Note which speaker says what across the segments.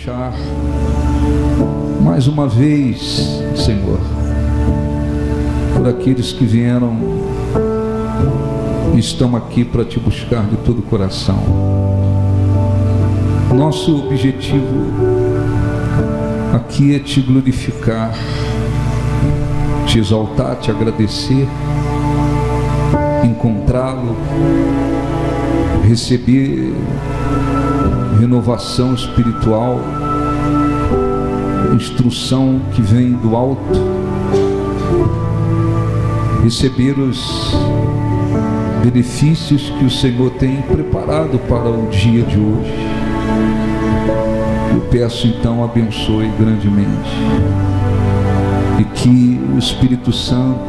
Speaker 1: deixar mais uma vez, Senhor, por aqueles que vieram e estão aqui para te buscar de todo o coração. Nosso objetivo aqui é te glorificar, te exaltar, te agradecer, encontrá-lo, receber renovação espiritual, instrução que vem do alto, receber os benefícios que o Senhor tem preparado para o dia de hoje. Eu peço então, abençoe grandemente e que o Espírito Santo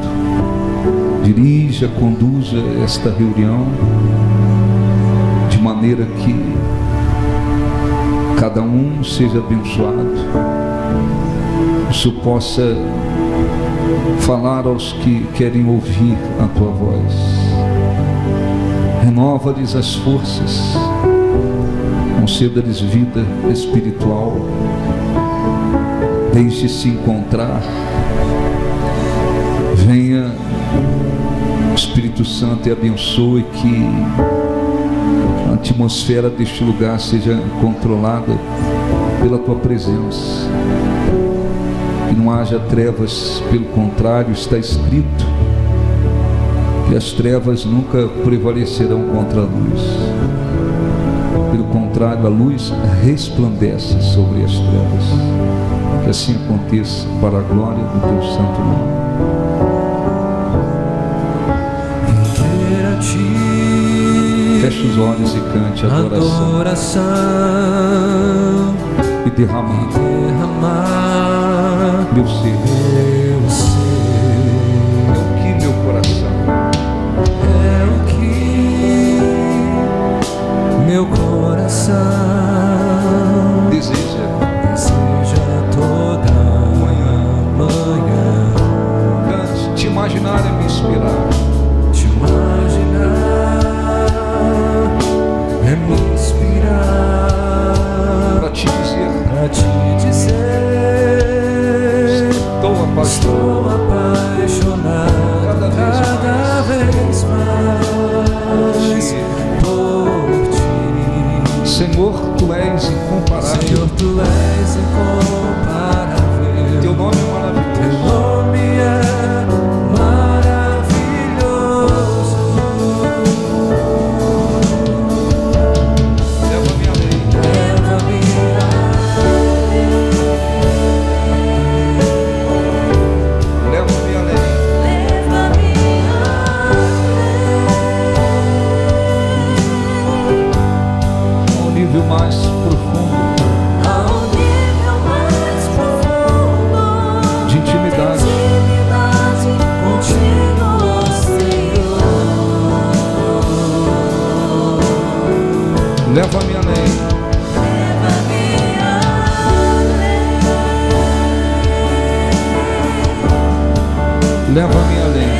Speaker 1: dirija, conduza esta reunião de maneira que cada um seja abençoado, o Senhor possa falar aos que querem ouvir a tua voz. Renova-lhes as forças, conceda-lhes vida espiritual, deixe-se encontrar, venha Espírito Santo e abençoe, que a atmosfera deste lugar seja controlada pela tua presença, que não haja trevas, pelo contrário, está escrito que as trevas nunca prevalecerão contra a luz. Pelo contrário, a luz resplandece sobre as trevas. Que assim aconteça, para a glória do teu santo nome. Feche os olhos e cante adoração. E derramar meu ser. É o que meu coração,
Speaker 2: meu coração
Speaker 1: deseja
Speaker 2: toda manhã.
Speaker 1: Cante, te imaginar é me inspirar.
Speaker 2: Te imaginar é me inspirar.
Speaker 1: Para te dizer, estou
Speaker 2: apaixonado cada vez mais por ti.
Speaker 1: Senhor, tu és incomparável.
Speaker 2: Senhor, tu és incomparável.
Speaker 1: Teu nome é maravilhoso.
Speaker 2: Teu nome é maravilhoso.
Speaker 1: Leva-me além.
Speaker 2: Leva-me
Speaker 1: Leva-me além. Ao nível mais profundo de intimidade.
Speaker 2: contigo, Senhor.
Speaker 1: Leva-me além. Leva-me além.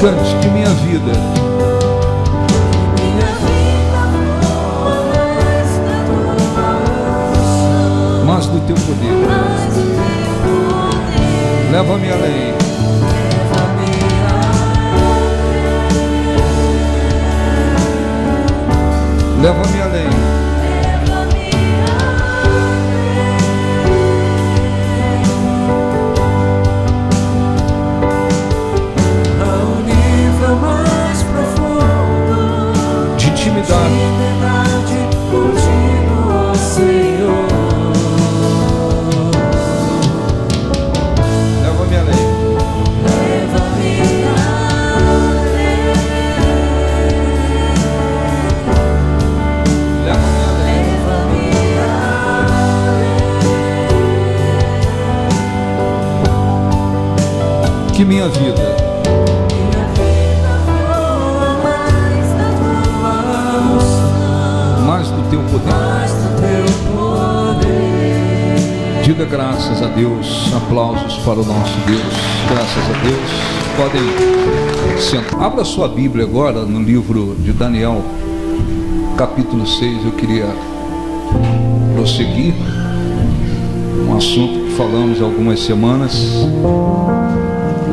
Speaker 1: Cante que minha vida mais do teu poder. Leva-me além. Leva-me além.
Speaker 2: Ao nível mais profundo
Speaker 1: De intimidade.
Speaker 2: contigo, Senhor.
Speaker 1: Leva-me além. Leva-me além. Que minha vida mais do teu poder. Diga graças a Deus, aplausos para o nosso Deus, graças a Deus. Podem sentar. Abra sua Bíblia agora no livro de Daniel, capítulo 6. Eu queria prosseguir um assunto que falamos há algumas semanas,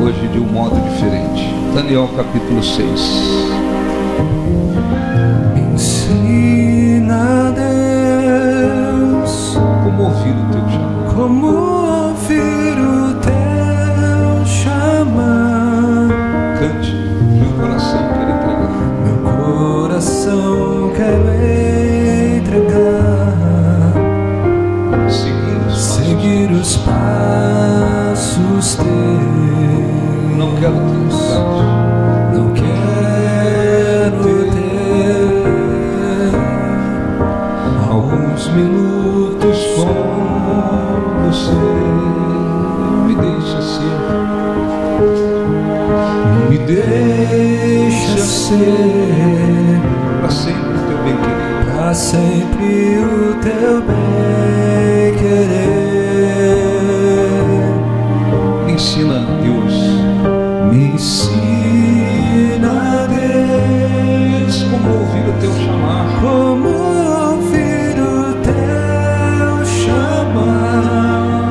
Speaker 1: hoje de um modo diferente. Daniel capítulo 6.
Speaker 2: Ensina, Deus,
Speaker 1: Como ouvir o teu chamado?
Speaker 2: como ouvir o teu chamar.
Speaker 1: Cante, meu coração quer entregar.
Speaker 2: Meu coração quero entregar, seguir os passos teus.
Speaker 1: Não quero ter vontade.
Speaker 2: Não quero ter alguns minutos com você.
Speaker 1: Me deixa ser,
Speaker 2: Me deixa ser
Speaker 1: para sempre o teu bem querer.
Speaker 2: pra sempre o teu bem querer.
Speaker 1: Me ensina, Deus,
Speaker 2: Me ensina, Deus,
Speaker 1: como ouvir o teu chamar.
Speaker 2: como ouvir o teu chamar.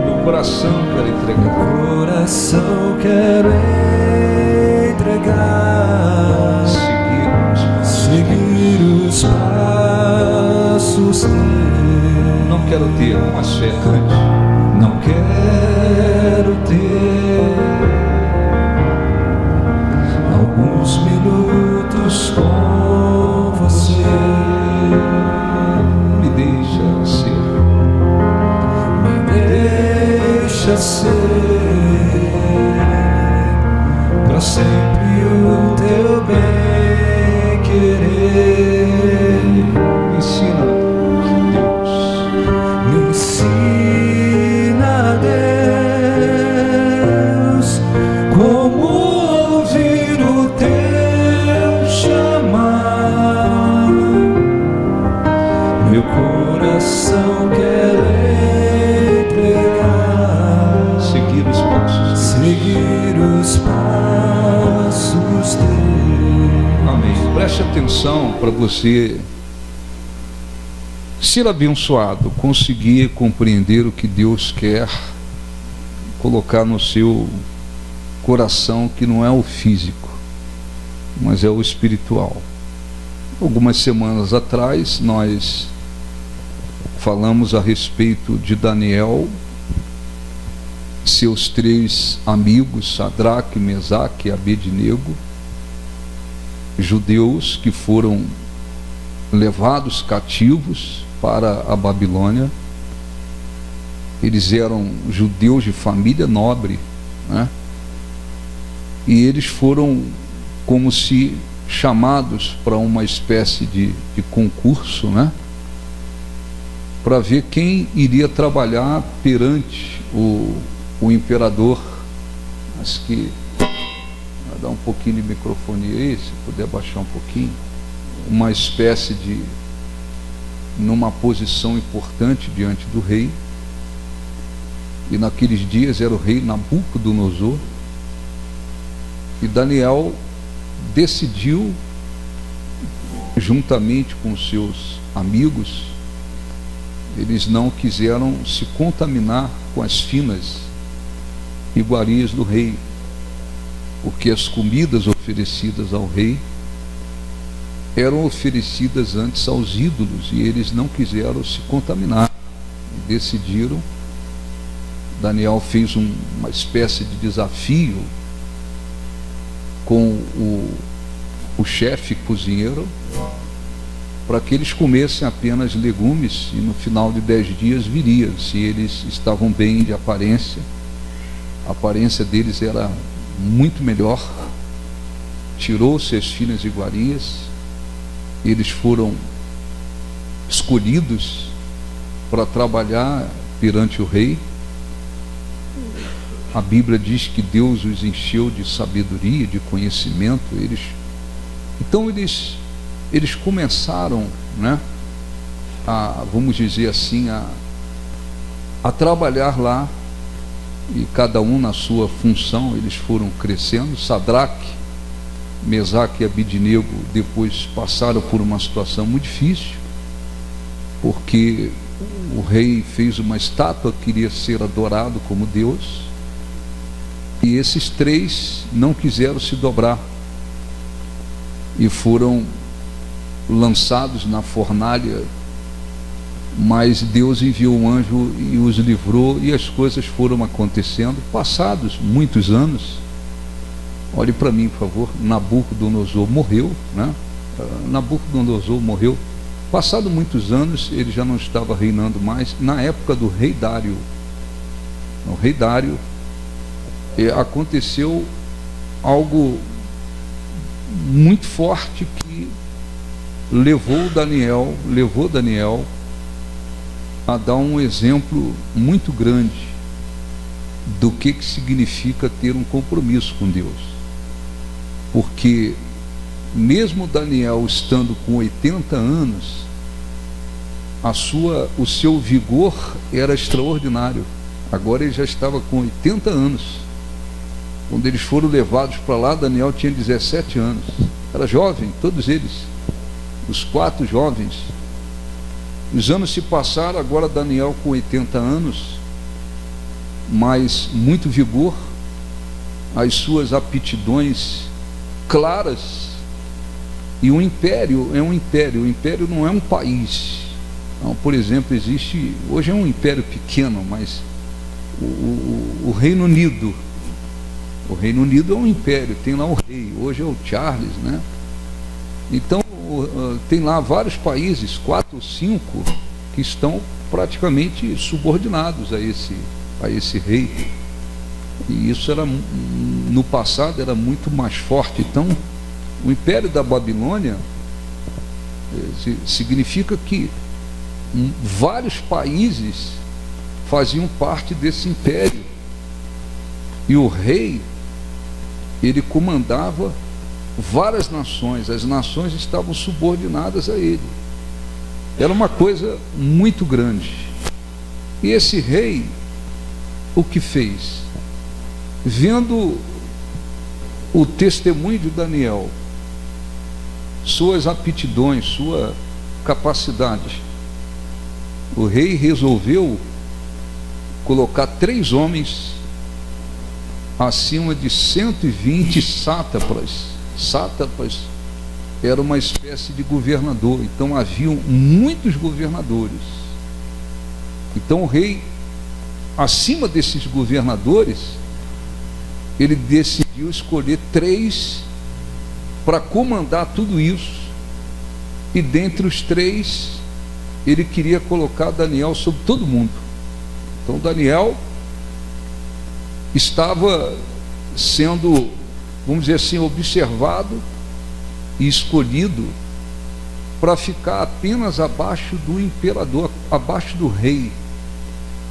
Speaker 1: Meu coração quer entregar.
Speaker 2: Coração quero entregar, seguir os passos teus.
Speaker 1: Não quero ter uma fé, cante.
Speaker 2: Não quero ter alguns minutos com você.
Speaker 1: Me deixa ser,
Speaker 2: Me deixa ser pra sempre o teu bem querer.
Speaker 1: me ensina, Deus,
Speaker 2: Me ensina, Deus, como ouvir o teu chamar. Meu coração quer entregar,
Speaker 1: seguir os passos.
Speaker 2: seguir os passos teus.
Speaker 1: Amém. Preste atenção para você ser abençoado, conseguir compreender o que Deus quer colocar no seu coração, que não é o físico, mas é o espiritual. Algumas semanas atrás nós falamos a respeito de Daniel, seus três amigos, Sadraque, Mesaque e Abednego, judeus que foram levados cativos para a Babilônia. Eles eram judeus de família nobre, né? E eles foram como se chamados para uma espécie de concurso, né? Para ver quem iria trabalhar perante o imperador. Acho que vai dar um pouquinho de microfone aí, se puder baixar um pouquinho. Uma espécie de, numa posição importante diante do rei. E naqueles dias era o rei Nabucodonosor. E Daniel decidiu, juntamente com seus amigos, eles não quiseram se contaminar com as finas iguarias do rei, porque as comidas oferecidas ao rei eram oferecidas antes aos ídolos, e eles não quiseram se contaminar. E decidiram. Daniel fez uma espécie de desafio com o chefe cozinheiro, para que eles comessem apenas legumes, e no final de 10 dias viria se eles estavam bem de aparência. A aparência deles era muito melhor. Tirou-se as finas iguarias, eles foram escolhidos para trabalhar perante o rei. A Bíblia diz que Deus os encheu de sabedoria, de conhecimento. Então eles começaram, né, vamos dizer assim, a trabalhar lá, e cada um na sua função. Eles foram crescendo. Sadraque, Mesaque e Abidnego depois passaram por uma situação muito difícil, porque o rei fez uma estátua, queria ser adorado como Deus, e esses três não quiseram se dobrar e foram lançados na fornalha. Mas Deus enviou um anjo e os livrou, e as coisas foram acontecendo. Passados muitos anos, olhe para mim, por favor, Nabucodonosor morreu, né? Nabucodonosor morreu. Passados muitos anos, ele já não estava reinando mais. Na época do rei Dário, o rei Dário, aconteceu algo muito forte que levou Daniel a dar um exemplo muito grande do que significa ter um compromisso com Deus. Porque mesmo Daniel estando com 80 anos, o seu vigor era extraordinário. Agora ele já estava com 80 anos. Quando eles foram levados para lá, Daniel tinha 17 anos. Era jovem, todos eles, os 4 jovens. Os anos se passaram, agora Daniel com 80 anos, mas muito vigor, as suas aptidões claras. E o império é um império, o império não é um país. Então, por exemplo, hoje é um império pequeno, mas o Reino Unido é um império, tem lá o rei, hoje é o Charles, né? Então tem lá vários países, 4 ou 5, que estão praticamente subordinados a esse rei. E isso no passado era muito mais forte. Então o Império da Babilônia significa que vários países faziam parte desse império, e o rei, ele comandava várias nações, as nações estavam subordinadas a ele. Era uma coisa muito grande. E esse rei, o que fez? Vendo o testemunho de Daniel, suas aptidões, sua capacidade, o rei resolveu colocar 3 homens acima de 120 sátrapas. Sátrapas era uma espécie de governador, então haviam muitos governadores. Então o rei, acima desses governadores, ele decidiu escolher 3 para comandar tudo isso, e dentre os 3 ele queria colocar Daniel sobre todo mundo. Então Daniel estava sendo, vamos dizer assim, observado e escolhido para ficar apenas abaixo do imperador, abaixo do rei.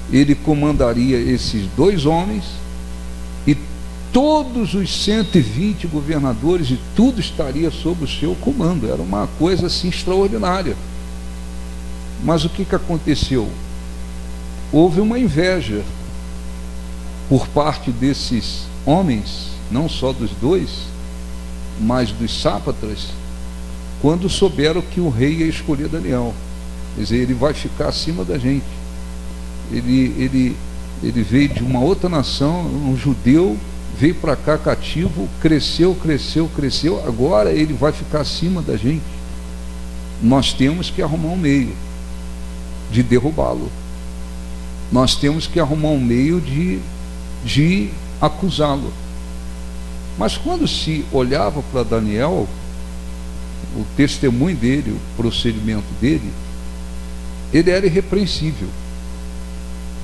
Speaker 1: Ele comandaria esses 2 homens, e todos os 120 governadores, e tudo estaria sob o seu comando. Era uma coisa assim extraordinária. Mas o que aconteceu? Houve uma inveja por parte desses homens, não só dos 2, mas dos sátrapas, quando souberam que o rei ia escolher Daniel. Quer dizer, ele vai ficar acima da gente. Ele veio de uma outra nação, um judeu, veio para cá cativo, cresceu, agora ele vai ficar acima da gente. Nós temos que arrumar um meio de derrubá-lo. Nós temos que arrumar um meio de acusá-lo. Mas quando se olhava para Daniel, o testemunho dele, o procedimento dele, ele era irrepreensível.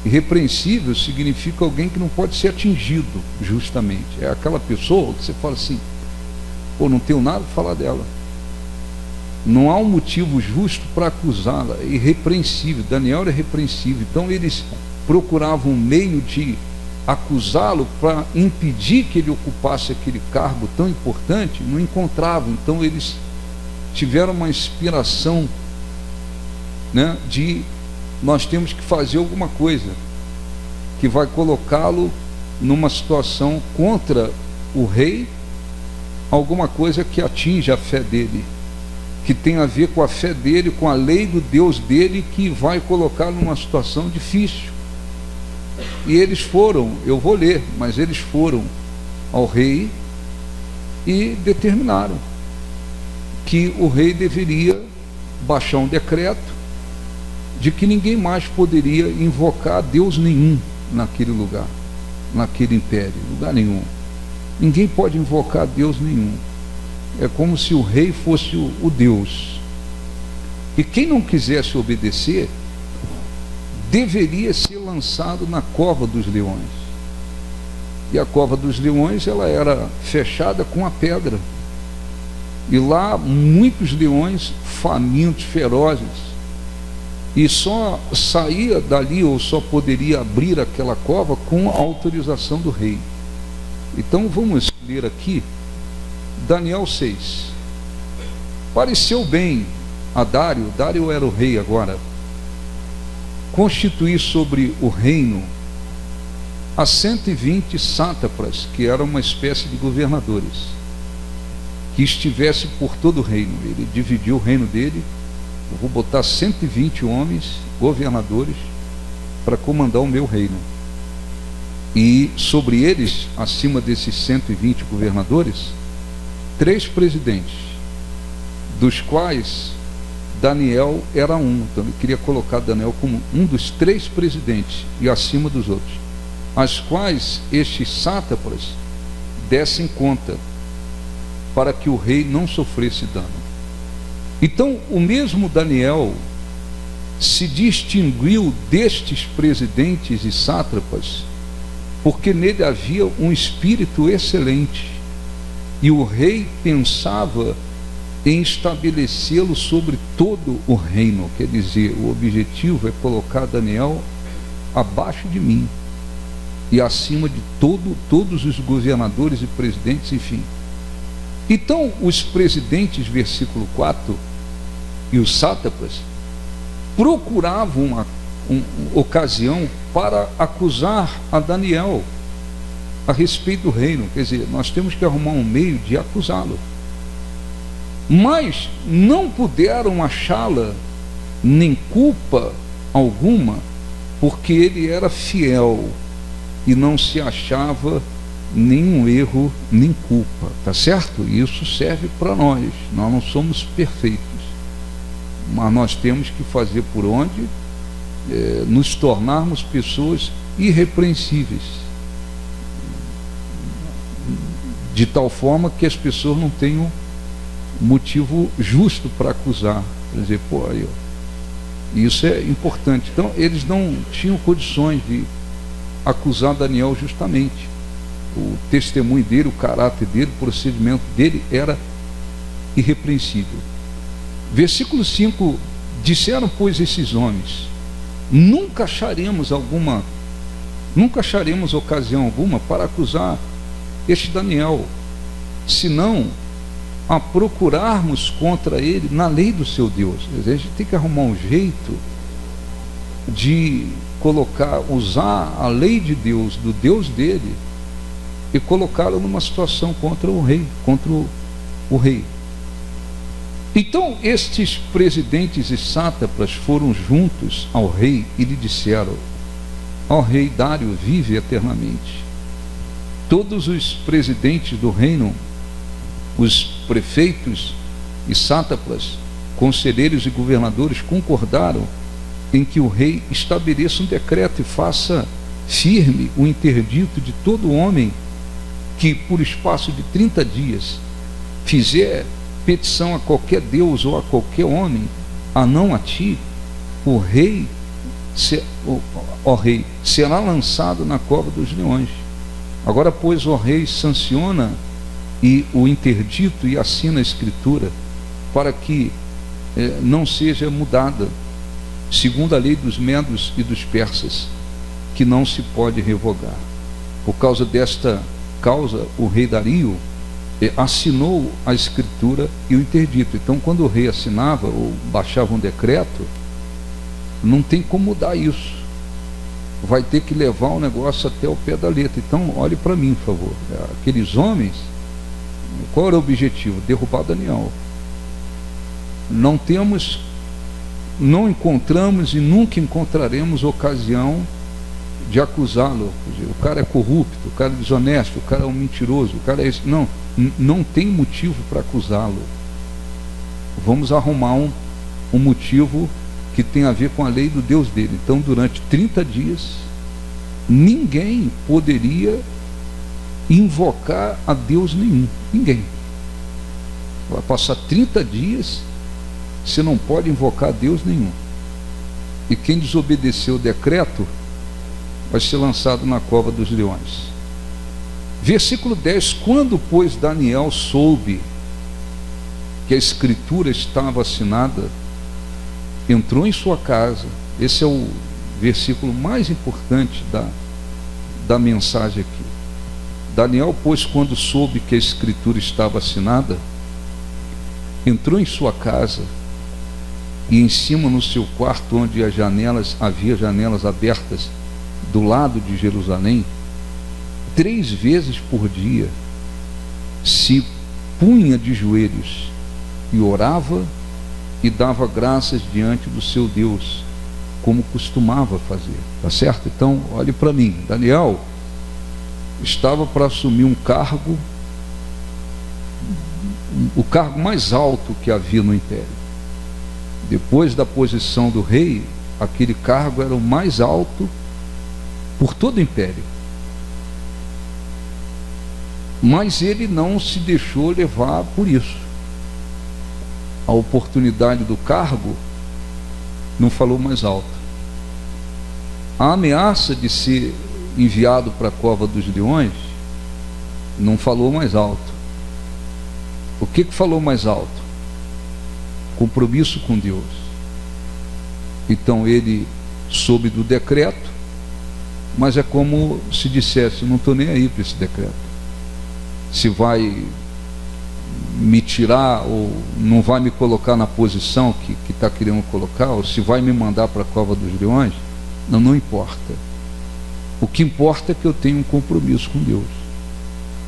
Speaker 1: Irrepreensível significa alguém que não pode ser atingido justamente. É aquela pessoa que você fala assim, pô, não tenho nada para falar dela. Não há um motivo justo para acusá-la. É irrepreensível. Daniel era irrepreensível. Então eles procuravam um meio de acusá-lo para impedir que ele ocupasse aquele cargo tão importante. Não encontravam. Então eles tiveram uma inspiração, né, de nós temos que fazer alguma coisa. que vai colocá-lo numa situação contra o rei, alguma coisa que atinja a fé dele, que tem a ver com a fé dele, com a lei do Deus dele, que vai colocá-lo numa situação difícil. E eles foram, eu vou ler, mas eles foram ao rei e determinaram que o rei deveria baixar um decreto de que ninguém mais poderia invocar Deus nenhum naquele lugar, naquele império, lugar nenhum. Ninguém pode invocar Deus nenhum. É como se o rei fosse o Deus. E quem não quisesse obedecer deveria ser lançado na cova dos leões. E a cova dos leões, ela era fechada com a pedra. E lá muitos leões famintos, ferozes, e só saía dali, ou só poderia abrir aquela cova com a autorização do rei. Então vamos ler aqui Daniel 6. Pareceu bem a Dário era o rei agora, constituir sobre o reino a 120 sátrapas, que eram uma espécie de governadores, que estivesse por todo o reino. Ele dividiu o reino dele. Eu vou botar 120 homens, governadores, para comandar o meu reino. E sobre eles, acima desses 120 governadores, 3 presidentes, dos quais Daniel era um. Então eu queria colocar Daniel como um dos 3 presidentes e acima dos outros, as quais estes sátrapas dessem conta, para que o rei não sofresse dano. Então o mesmo Daniel se distinguiu destes presidentes e sátrapas, porque nele havia um espírito excelente, e o rei pensava em estabelecê-lo sobre todo o reino. Quer dizer, o objetivo é colocar Daniel abaixo de mim e acima de todos os governadores e presidentes, enfim. Então os presidentes, versículo 4, e os sátrapas procuravam uma ocasião para acusar a Daniel a respeito do reino. Quer dizer, nós temos que arrumar um meio de acusá-lo, mas não puderam achá-la nem culpa alguma, porque ele era fiel e não se achava nenhum erro nem culpa, tá certo? Isso serve para nós. Nós não somos perfeitos, mas nós temos que fazer por onde nos tornarmos pessoas irrepreensíveis, de tal forma que as pessoas não tenham motivo justo para acusar. Quer dizer, pô, aí, ó, isso é importante. Então eles não tinham condições de acusar Daniel justamente. O testemunho dele, o caráter dele, o procedimento dele era irrepreensível. Versículo 5: disseram, pois, esses homens: nunca acharemos ocasião alguma para acusar este Daniel, senão a procurarmos contra ele na lei do seu Deus. Quer dizer, a gente tem que arrumar um jeito de usar a lei de Deus, do Deus dele, e colocá-lo numa situação contra o rei, Então estes presidentes e sátrapas foram juntos ao rei e lhe disseram: ó rei Dário, vive eternamente. Todos os presidentes do reino, os prefeitos e sátrapas, conselheiros e governadores concordaram em que o rei estabeleça um decreto e faça firme o interdito de todo homem que por espaço de 30 dias fizer petição a qualquer Deus ou a qualquer homem, a não a ti, o rei será lançado na cova dos leões. Agora, pois, o rei sanciona e o interdito e assina a escritura, para que não seja mudada, segundo a lei dos medos e dos persas, que não se pode revogar. Por causa desta causa, o rei Dario assinou a escritura e o interdito. Então, quando o rei assinava ou baixava um decreto, não tem como mudar isso. vai ter que levar o negócio até o pé da letra. Então, olhe para mim, por favor. Aqueles homens, qual era o objetivo? Derrubar Daniel. Não encontramos e nunca encontraremos ocasião de acusá-lo. O cara é corrupto, o cara é desonesto, o cara é um mentiroso, o cara é esse. Não tem motivo para acusá-lo. Vamos arrumar um motivo que tem a ver com a lei do Deus dele. Então, durante 30 dias, ninguém poderia invocar a Deus nenhum. Ninguém. Vai passar 30 dias, você não pode invocar a Deus nenhum. E quem desobedecer o decreto vai ser lançado na cova dos leões. Versículo 10: quando, pois, Daniel soube que a escritura estava assinada, entrou em sua casa. Esse é o versículo mais importante da mensagem aqui. Daniel, pois, quando soube que a escritura estava assinada, entrou em sua casa, e em cima no seu quarto, onde havia janelas abertas do lado de Jerusalém, 3 vezes por dia se punha de joelhos e orava e dava graças diante do seu Deus, como costumava fazer. Tá certo? Então, olhe para mim. Daniel estava para assumir um cargo, o cargo mais alto que havia no império. Depois da posição do rei, aquele cargo era o mais alto por todo o império. Mas ele não se deixou levar por isso. A oportunidade do cargo não falou mais alto. A ameaça de ser enviado para a cova dos leões não falou mais alto. O que falou mais alto? Compromisso com Deus. Então ele soube do decreto, mas é como se dissesse: não estou nem aí para esse decreto. Se vai me tirar ou não vai me colocar na posição que está querendo colocar, ou se vai me mandar para a cova dos leões, não importa. O que importa é que eu tenho um compromisso com Deus.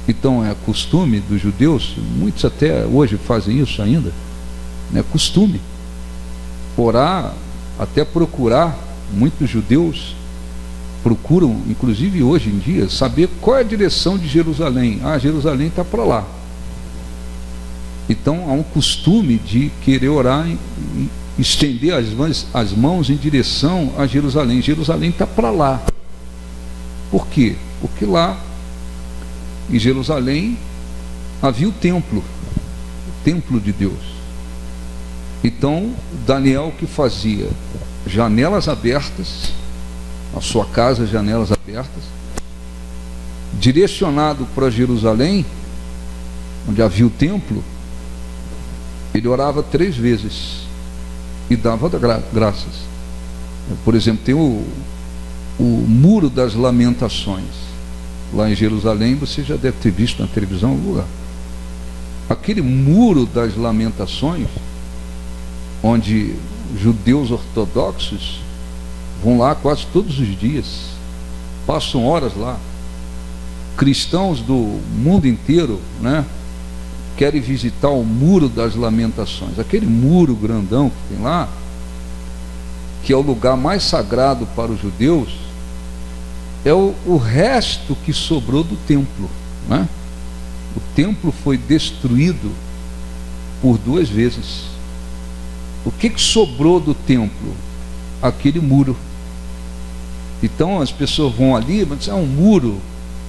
Speaker 1: Então é costume dos judeus, muitos até hoje fazem isso ainda, é costume orar, até procurar. Muitos judeus procuram, inclusive hoje em dia, saber qual é a direção de Jerusalém. Jerusalém está para lá. Então há um costume de querer orar e estender as mãos em direção a Jerusalém. Jerusalém está para lá. Por quê? Porque lá em Jerusalém havia o templo de Deus. Então Daniel, que fazia janelas abertas, a sua casa, janelas abertas, direcionado para Jerusalém, onde havia o templo, ele orava 3 vezes e dava graças. Por exemplo, tem o Muro das Lamentações. Lá em Jerusalém, você já deve ter visto na televisão algum lugar. Aquele Muro das Lamentações, onde judeus ortodoxos vão lá quase todos os dias, passam horas lá. Cristãos do mundo inteiro, querem visitar o Muro das Lamentações. Aquele muro grandão que tem lá, que é o lugar mais sagrado para os judeus, é o resto que sobrou do templo. O templo foi destruído por 2 vezes. O que sobrou do templo? Aquele muro. Então as pessoas vão ali, mas é um muro,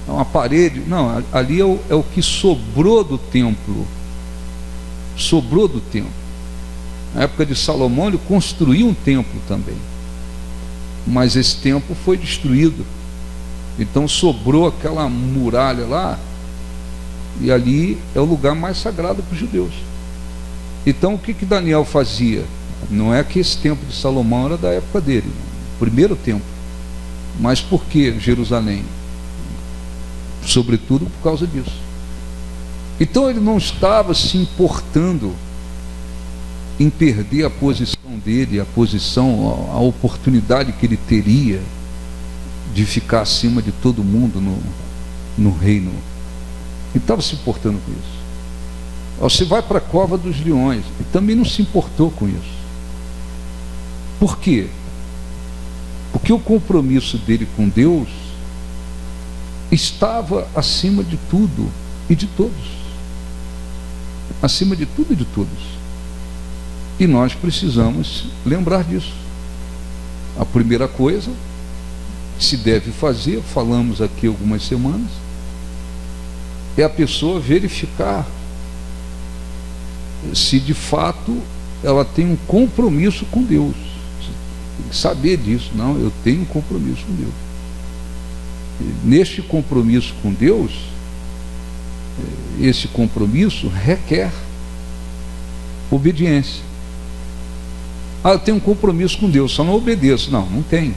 Speaker 1: é uma parede. Não, ali é o que sobrou do templo. Sobrou do templo. Na época de Salomão, ele construiu um templo também, mas esse templo foi destruído. Então sobrou aquela muralha lá, e ali é o lugar mais sagrado para os judeus. Então o que Daniel fazia? Não é que esse templo de Salomão era da época dele, o primeiro templo. Mas por que Jerusalém? Sobretudo por causa disso. Então ele não estava se importando em perder a posição dele, a oportunidade que ele teria de ficar acima de todo mundo no reino. E estava se importando com isso. Você vai para a cova dos leões e também não se importou com isso. Por quê? Porque o compromisso dele com Deus estava acima de tudo e de todos. Acima de tudo e de todos. E nós precisamos lembrar disso. A primeira coisa que se deve fazer, falamos aqui algumas semanas, é a pessoa verificar se de fato ela tem um compromisso com Deus. Tem que saber disso. Não, eu tenho um compromisso com Deus. E neste compromisso com Deus, esse compromisso requer obediência. Eu tenho um compromisso com Deus, só não obedeço. Não, não tem.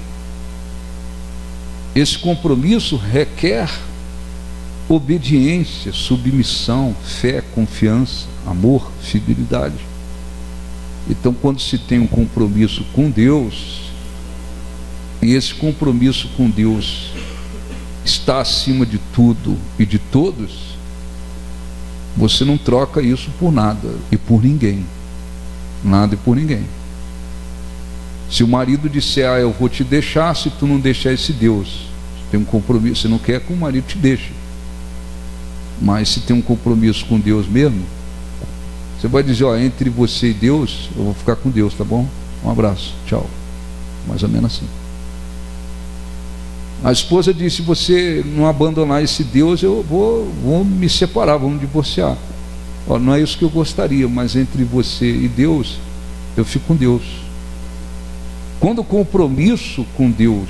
Speaker 1: Esse compromisso requer obediência, submissão, fé, confiança, amor, fidelidade. Então, quando se tem um compromisso com Deus, e esse compromisso com Deus está acima de tudo e de todos, você não troca isso por nada e por ninguém. Nada e por ninguém. Se o marido disser, eu vou te deixar se tu não deixar esse Deus, você tem um compromisso, você não quer que o marido te deixe. Mas se tem um compromisso com Deus mesmo, você vai dizer, entre você e Deus, eu vou ficar com Deus, tá bom? Um abraço, tchau. Mais ou menos assim. A esposa disse, se você não abandonar esse Deus, eu vou me separar, vamos divorciar. Não é isso que eu gostaria, mas entre você e Deus, eu fico com Deus. Quando o compromisso com Deus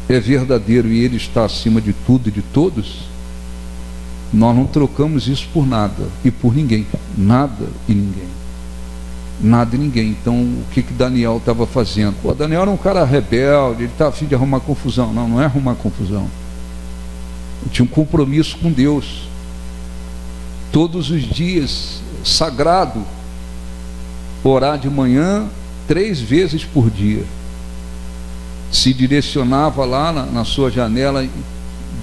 Speaker 1: é verdadeiro e Ele está acima de tudo e de todos, nós não trocamos isso por nada e por ninguém. Nada e ninguém. Nada e ninguém. Então, o que Daniel estava fazendo? Daniel era um cara rebelde, ele estava a fim de arrumar confusão. Não, não é arrumar confusão. Ele tinha um compromisso com Deus. Todos os dias, sagrado, orar de manhã 3 vezes por dia. Se direcionava lá na sua janela,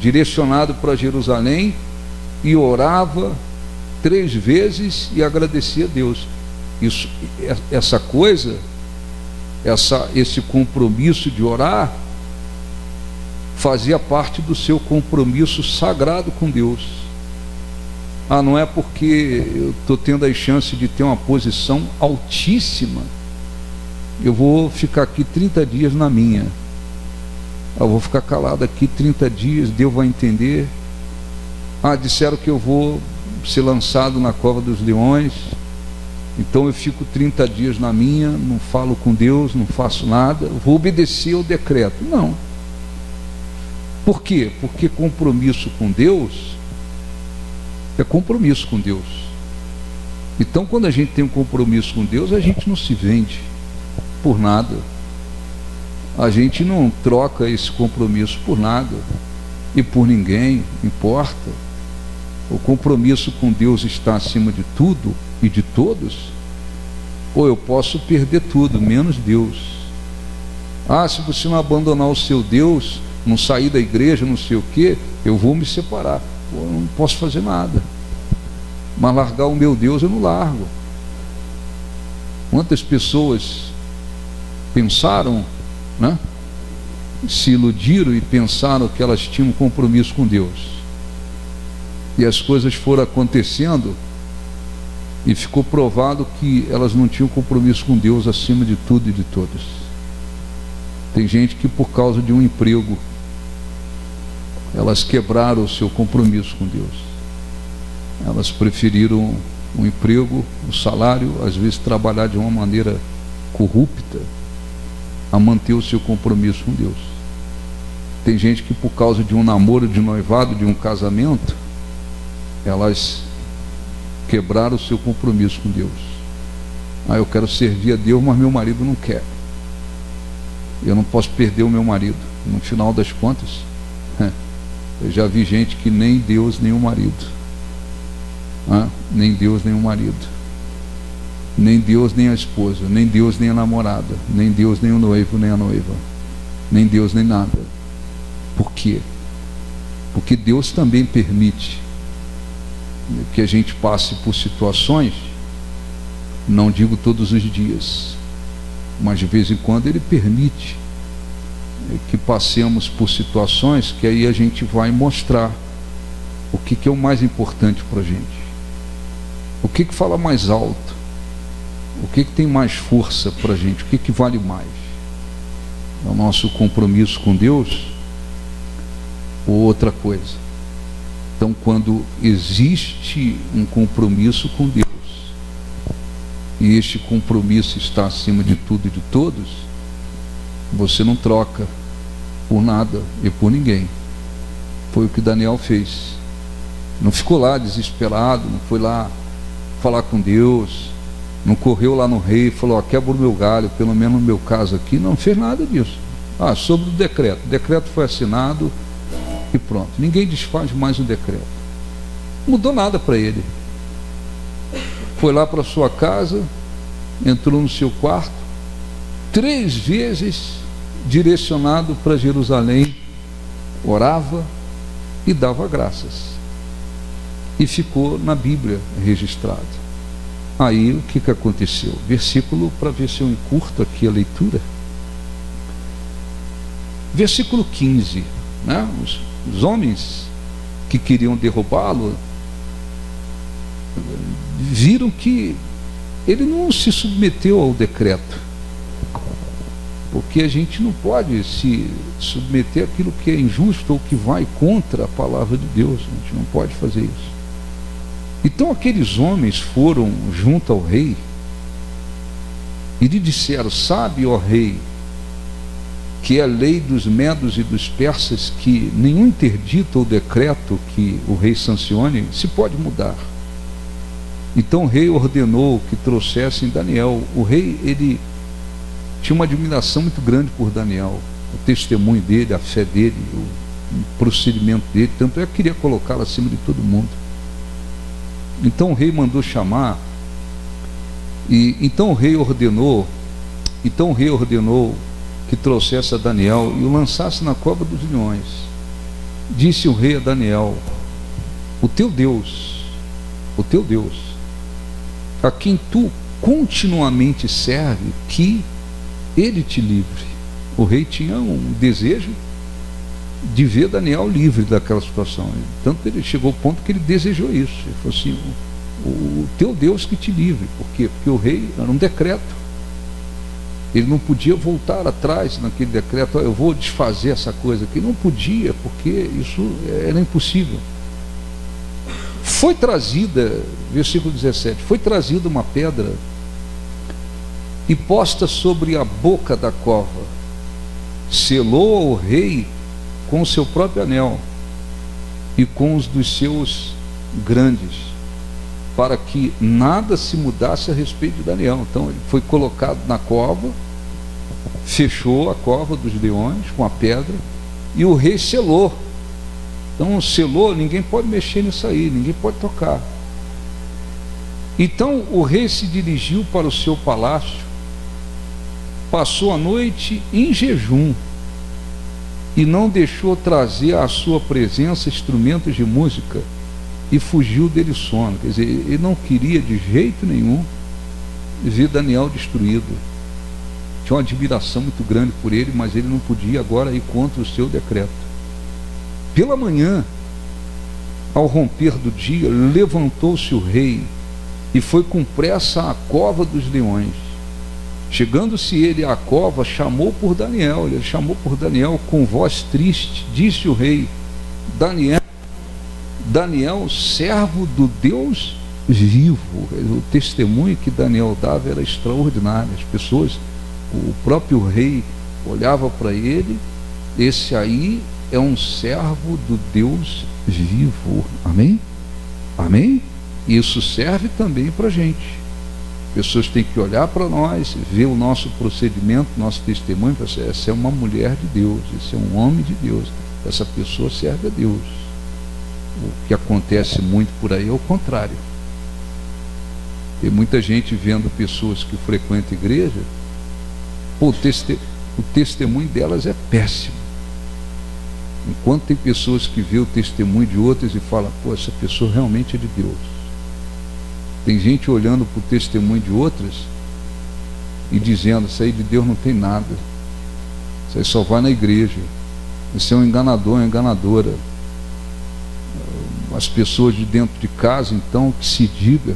Speaker 1: direcionado para Jerusalém, e orava 3 vezes e agradecia a Deus. Isso, essa coisa, esse compromisso de orar, fazia parte do seu compromisso sagrado com Deus. Não é porque eu estou tendo a chance de ter uma posição altíssima, eu vou ficar aqui 30 dias na minha. Eu vou ficar calado aqui 30 dias, Deus vai entender. Disseram que eu vou ser lançado na cova dos leões, então eu fico 30 dias na minha, não falo com Deus, não faço nada, vou obedecer ao decreto. Não. Por quê? Porque compromisso com Deus é compromisso com Deus. Então, quando a gente tem um compromisso com Deus, a gente não se vende por nada. A gente não troca esse compromisso por nada e por ninguém, importa. O compromisso com Deus está acima de tudo e de todos. Ou eu posso perder tudo, menos Deus. Se você não abandonar o seu Deus, não sair da igreja, não sei o que, eu vou me separar. Eu não posso fazer nada. Mas largar o meu Deus eu não largo. Quantas pessoas pensaram, né? Se iludiram e pensaram que elas tinham um compromisso com Deus, e as coisas foram acontecendo e ficou provado que elas não tinham compromisso com Deus acima de tudo e de todos. Tem gente que por causa de um emprego, elas quebraram o seu compromisso com Deus. Elas preferiram um emprego, o salário, às vezes trabalhar de uma maneira corrupta, a manter o seu compromisso com Deus. Tem gente que por causa de um namoro, de um noivado, de um casamento, elas quebraram o seu compromisso com Deus. Eu quero servir a Deus, mas meu marido não quer. Eu não posso perder o meu marido. No final das contas, eu já vi gente que nem Deus, nem o marido. Nem Deus, nem o marido. Nem Deus, nem a esposa. Nem Deus, nem a namorada. Nem Deus, nem o noivo, nem a noiva. nem Deus, nem nada. Por quê? Porque Deus também permite que a gente passe por situações, não digo todos os dias, mas de vez em quando Ele permite que passemos por situações que aí a gente vai mostrar o que é o mais importante para a gente, o que fala mais alto, o que tem mais força para a gente, o que vale mais. É o nosso compromisso com Deus ou outra coisa. Então, quando existe um compromisso com Deus, e este compromisso está acima de tudo e de todos, você não troca por nada e por ninguém. Foi o que Daniel fez. Não ficou lá desesperado, não foi lá falar com Deus, não correu lá no rei e falou: quebra o meu galho, pelo menos no meu caso aqui. Não fez nada disso. Sobre o decreto foi assinado e pronto, ninguém desfaz mais o decreto. Não mudou nada para ele. Foi lá para sua casa, entrou no seu quarto, 3 vezes direcionado para Jerusalém, orava e dava graças, e ficou na Bíblia registrado. Aí o que aconteceu? Versículo, para ver se eu encurto aqui a leitura, versículo 15, né? Os homens que queriam derrubá-lo viram que ele não se submeteu ao decreto, porque a gente não pode se submeter àquilo que é injusto ou que vai contra a palavra de Deus. A gente não pode fazer isso. Então aqueles homens foram junto ao rei e lhe disseram: sabe, ó rei, que é a lei dos medos e dos persas que nenhum interdito ou decreto que o rei sancione se pode mudar. Então o rei ordenou que trouxessem Daniel. O rei, ele tinha uma admiração muito grande por Daniel, o testemunho dele, a fé dele, o procedimento dele, tanto é que queria colocá-lo acima de todo mundo. Então o rei mandou chamar, e então o rei ordenou que trouxesse a Daniel e o lançasse na cova dos leões. Disse o rei a Daniel: o teu Deus, a quem tu continuamente serve, que ele te livre. O rei tinha um desejo de ver Daniel livre daquela situação. Tanto ele chegou ao ponto que ele desejou isso. Ele falou assim: o teu Deus que te livre. Por quê? Porque o rei era um decreto. Ele não podia voltar atrás naquele decreto: eu vou desfazer essa coisa aqui. Não podia, porque isso era impossível. Foi trazida, versículo 17, foi trazida uma pedra e posta sobre a boca da cova. Selou ao rei com o seu próprio anel e com os dos seus grandes, para que nada se mudasse a respeito de Daniel. Então ele foi colocado na cova, fechou a cova dos leões com a pedra, e o rei selou. Então selou, ninguém pode mexer nisso aí, ninguém pode tocar. Então o rei se dirigiu para o seu palácio, passou a noite em jejum e não deixou trazer à sua presença instrumentos de música, e fugiu dele sono. Quer dizer, ele não queria de jeito nenhum ver Daniel destruído. Tinha uma admiração muito grande por ele, mas ele não podia agora ir contra o seu decreto. Pela manhã, ao romper do dia, levantou-se o rei e foi com pressa à cova dos leões. Chegando-se ele à cova, chamou por Daniel. Ele chamou por Daniel com voz triste. Disse o rei: Daniel, servo do Deus vivo. O testemunho que Daniel dava era extraordinário. As pessoas, o próprio rei olhava para ele: esse aí é um servo do Deus vivo. Amém? Amém? Isso serve também para a gente. Pessoas têm que olhar para nós, ver o nosso procedimento, nosso testemunho, e falar: essa é uma mulher de Deus, esse é um homem de Deus, essa pessoa serve a Deus. O que acontece muito por aí é o contrário. Tem muita gente vendo pessoas que frequentam a igreja, o testemunho delas é péssimo. Enquanto tem pessoas que vê o testemunho de outras e falam, pô, essa pessoa realmente é de Deus. Tem gente olhando para o testemunho de outras e dizendo, isso aí de Deus não tem nada, isso aí só vai na igreja, isso é um enganador, uma enganadora. As pessoas de dentro de casa, então, que se diga,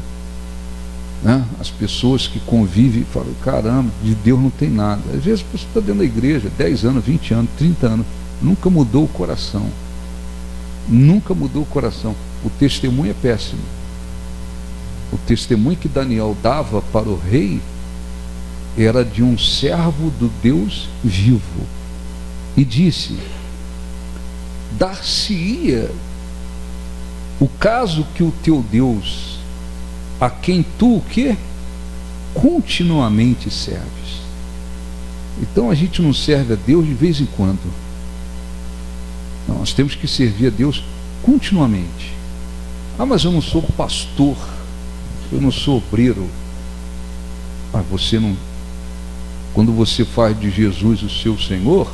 Speaker 1: né? As pessoas que convivem falam, caramba, de Deus não tem nada. Às vezes a pessoa está dentro da igreja 10 anos, 20 anos, 30 anos, nunca mudou o coração, nunca mudou o coração. O testemunho é péssimo. O testemunho que Daniel dava para o rei era de um servo do Deus vivo, e disse, dar-se-ia o caso que o teu Deus, a quem tu o quê? Continuamente serves. Então a gente não serve a Deus de vez em quando. Não, nós temos que servir a Deus continuamente. Ah, mas eu não sou pastor, eu não sou obreiro. Ah, você não. Quando você faz de Jesus o seu Senhor,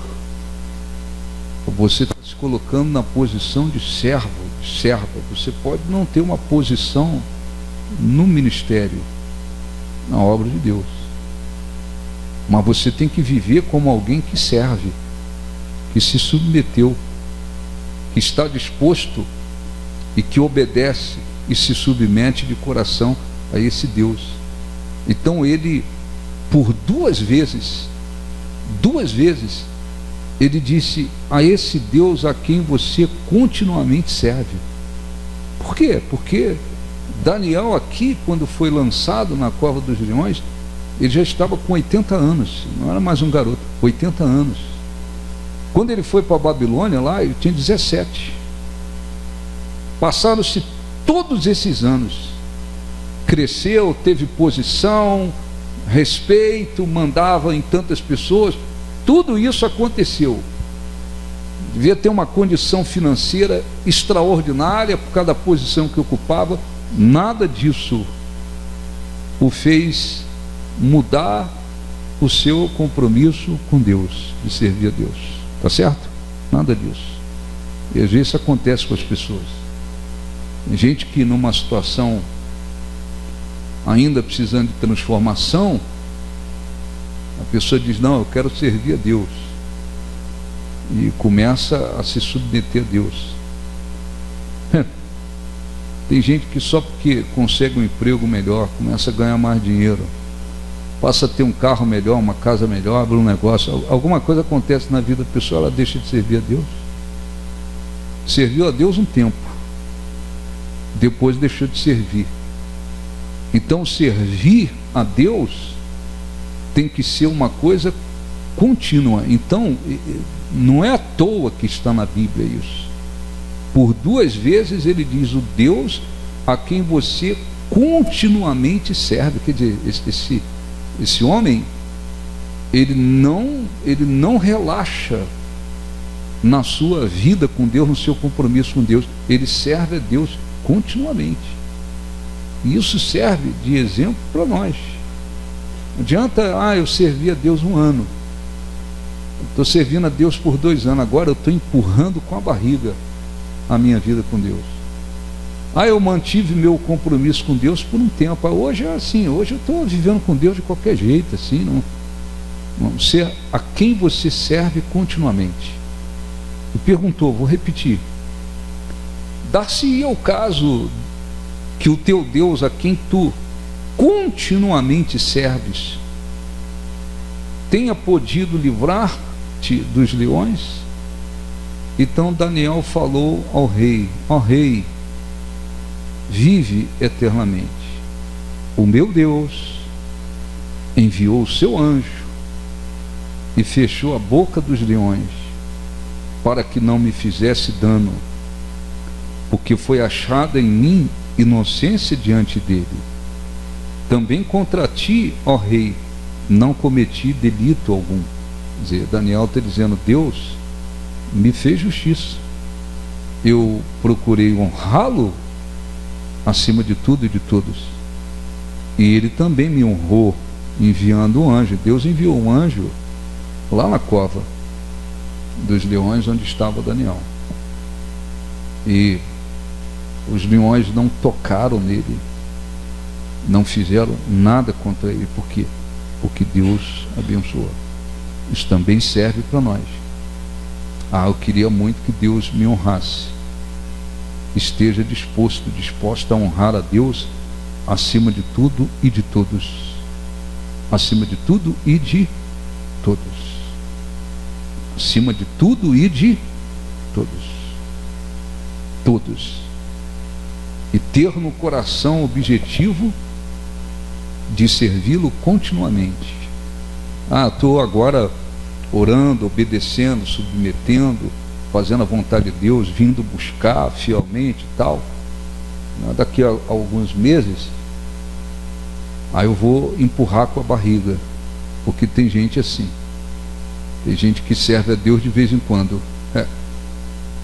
Speaker 1: você está se colocando na posição de servo, de serva. Você pode não ter uma posição no ministério, na obra de Deus, mas você tem que viver como alguém que serve, que se submeteu, que está disposto e que obedece e se submete de coração a esse Deus. Então ele, por duas vezes, ele disse a esse Deus a quem você continuamente serve. Por quê? Porque Daniel aqui, quando foi lançado na cova dos leões, ele já estava com 80 anos, não era mais um garoto, 80 anos. Quando ele foi para a Babilônia lá, ele tinha 17. Passaram-se todos esses anos, cresceu, teve posição, respeito, mandava em tantas pessoas, tudo isso aconteceu. Devia ter uma condição financeira extraordinária por causa da posição que ocupava. Nada disso o fez mudar o seu compromisso com Deus, de servir a Deus. Tá certo? Nada disso. E às vezes isso acontece com as pessoas. Tem gente que numa situação ainda precisando de transformação, a pessoa diz, não, eu quero servir a Deus, e começa a se submeter a Deus. Tem gente que só porque consegue um emprego melhor, começa a ganhar mais dinheiro, passa a ter um carro melhor, uma casa melhor, abre um negócio, alguma coisa acontece na vida da pessoa, ela deixa de servir a Deus. Serviu a Deus um tempo, depois deixou de servir. Então servir a Deus tem que ser uma coisa contínua. Então não é à toa que está na Bíblia isso. Por duas vezes ele diz, o Deus a quem você continuamente serve. Quer dizer, esse homem, ele não relaxa na sua vida com Deus, no seu compromisso com Deus. Ele serve a Deus continuamente. E isso serve de exemplo para nós. Não adianta, eu servi a Deus um ano, estou servindo a Deus por 2 anos, agora eu estou empurrando com a barriga a minha vida com Deus. Eu mantive meu compromisso com Deus por um tempo, hoje é assim, hoje eu estou vivendo com Deus de qualquer jeito, assim, não ser a quem você serve continuamente. E perguntou, vou repetir, dar-se-ia o caso que o teu Deus a quem tu continuamente serves tenha podido livrar-te dos leões? Então Daniel falou ao rei, ó rei, vive eternamente, o meu Deus enviou o seu anjo e fechou a boca dos leões para que não me fizesse dano, porque foi achada em mim inocência diante dele. Também contra ti, ó rei, não cometi delito algum. Quer dizer, Daniel está dizendo, Deus me fez justiça, eu procurei honrá-lo acima de tudo e de todos, e ele também me honrou enviando um anjo. Deus enviou um anjo lá na cova dos leões, onde estava Daniel. E os leões não tocaram nele, não fizeram nada contra ele. Por quê? Porque Deus abençoou. Isso também serve para nós. Eu queria muito que Deus me honrasse. Esteja disposta a honrar a Deus acima de tudo e de todos. Acima de tudo e de todos. Acima de tudo e de todos. Todos. E ter no coração o objetivo de servi-lo continuamente. Estou agora orando, obedecendo, submetendo, fazendo a vontade de Deus, vindo buscar fielmente e tal. Daqui a alguns meses, aí eu vou empurrar com a barriga, porque tem gente assim. Tem gente que serve a Deus de vez em quando.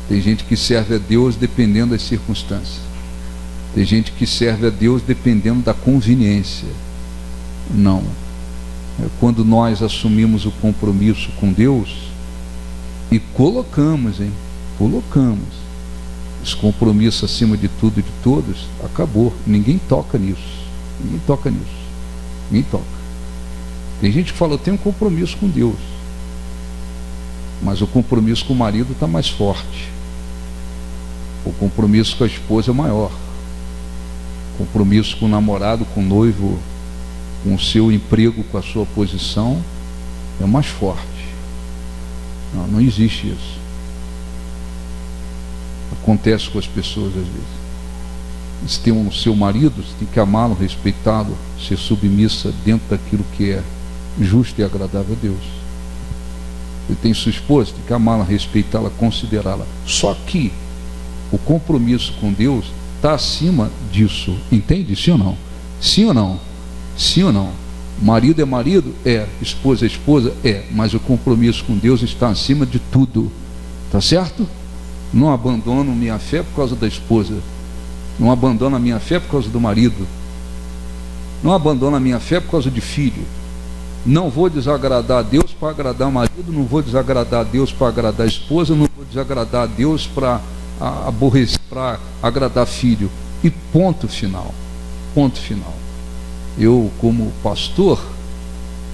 Speaker 1: Tem gente que serve a Deus dependendo das circunstâncias. Tem gente que serve a Deus dependendo da conveniência. Não. Quando nós assumimos o compromisso com Deus e colocamos esse compromisso acima de tudo e de todos, acabou. Ninguém toca nisso. Ninguém toca nisso. Ninguém toca. Tem gente que fala, eu tenho um compromisso com Deus, mas o compromisso com o marido está mais forte. O compromisso com a esposa é maior. O compromisso com o namorado, com o noivo, com o seu emprego, com a sua posição, é mais forte. Não existe isso. Acontece com as pessoas às vezes. Se tem o seu marido, você tem que amá-lo, respeitá-lo, ser submissa dentro daquilo que é justo e agradável a Deus. Você tem sua esposa, tem que amá-la, respeitá-la, considerá-la. Só que o compromisso com Deus está acima disso. Entende? Sim ou não? Sim ou não? Sim ou não? Marido é marido? Esposa é esposa? Mas o compromisso com Deus está acima de tudo. Tá certo? Não abandono minha fé por causa da esposa. Não abandono a minha fé por causa do marido. Não abandono a minha fé por causa de filho. Não vou desagradar a Deus para agradar o marido. Não vou desagradar a Deus para agradar a esposa. Não vou desagradar a Deus para aborrecer, para agradar filho. E ponto final. Ponto final. Eu, como pastor,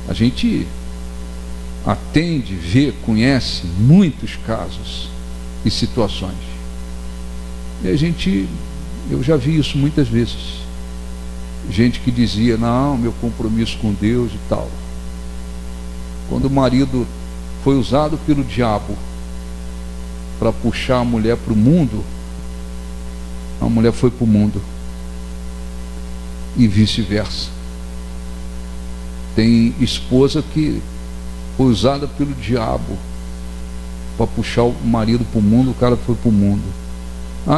Speaker 1: a gente atende, vê, conhece muitos casos e situações. E eu já vi isso muitas vezes. Gente que dizia, não, meu compromisso com Deus e tal. Quando o marido foi usado pelo diabo para puxar a mulher para o mundo, a mulher foi para o mundo. E vice-versa. Tem esposa que foi usada pelo diabo para puxar o marido para o mundo, o cara foi para o mundo.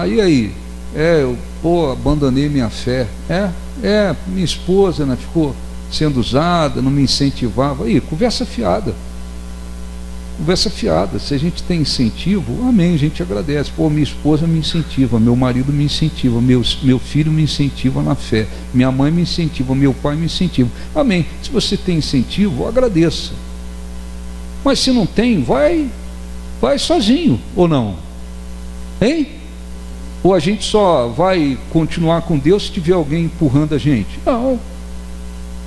Speaker 1: E aí? Eu abandonei minha fé. Minha esposa, né, ficou sendo usada, não me incentivava. Aí, conversa fiada. Conversa fiada. Se a gente tem incentivo, amém, a gente agradece. Minha esposa me incentiva, meu marido me incentiva, meu filho me incentiva na fé, minha mãe me incentiva, meu pai me incentiva. Amém. Se você tem incentivo, agradeça. Mas se não tem, vai sozinho, ou não? Hein? Ou a gente só vai continuar com Deus se tiver alguém empurrando a gente?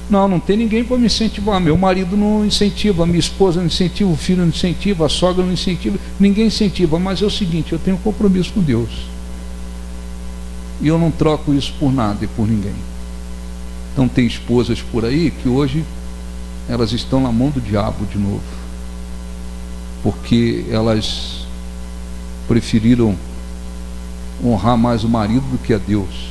Speaker 1: Não tem ninguém para me incentivar. Meu marido não incentiva, minha esposa não incentiva, o filho não incentiva, a sogra não incentiva, ninguém incentiva. Mas é o seguinte, eu tenho um compromisso com Deus e eu não troco isso por nada e por ninguém. Então tem esposas por aí que hoje elas estão na mão do diabo de novo, porque elas preferiram honrar mais o marido do que a Deus.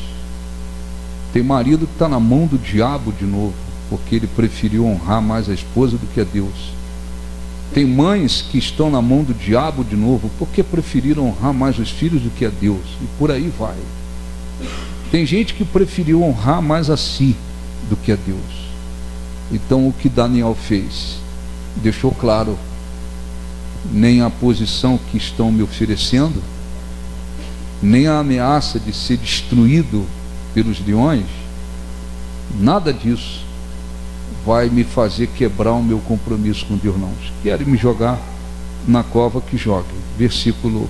Speaker 1: Tem marido que está na mão do diabo de novo, porque ele preferiu honrar mais a esposa do que a Deus. Tem mães que estão na mão do diabo de novo, porque preferiram honrar mais os filhos do que a Deus. E por aí vai. Tem gente que preferiu honrar mais a si do que a Deus. Então o que Daniel fez? Deixou claro, nem a posição que estão me oferecendo, nem a ameaça de ser destruído pelos leões, nada disso vai me fazer quebrar o meu compromisso com Deus, não. Se querem me jogar na cova, que joguem. Versículo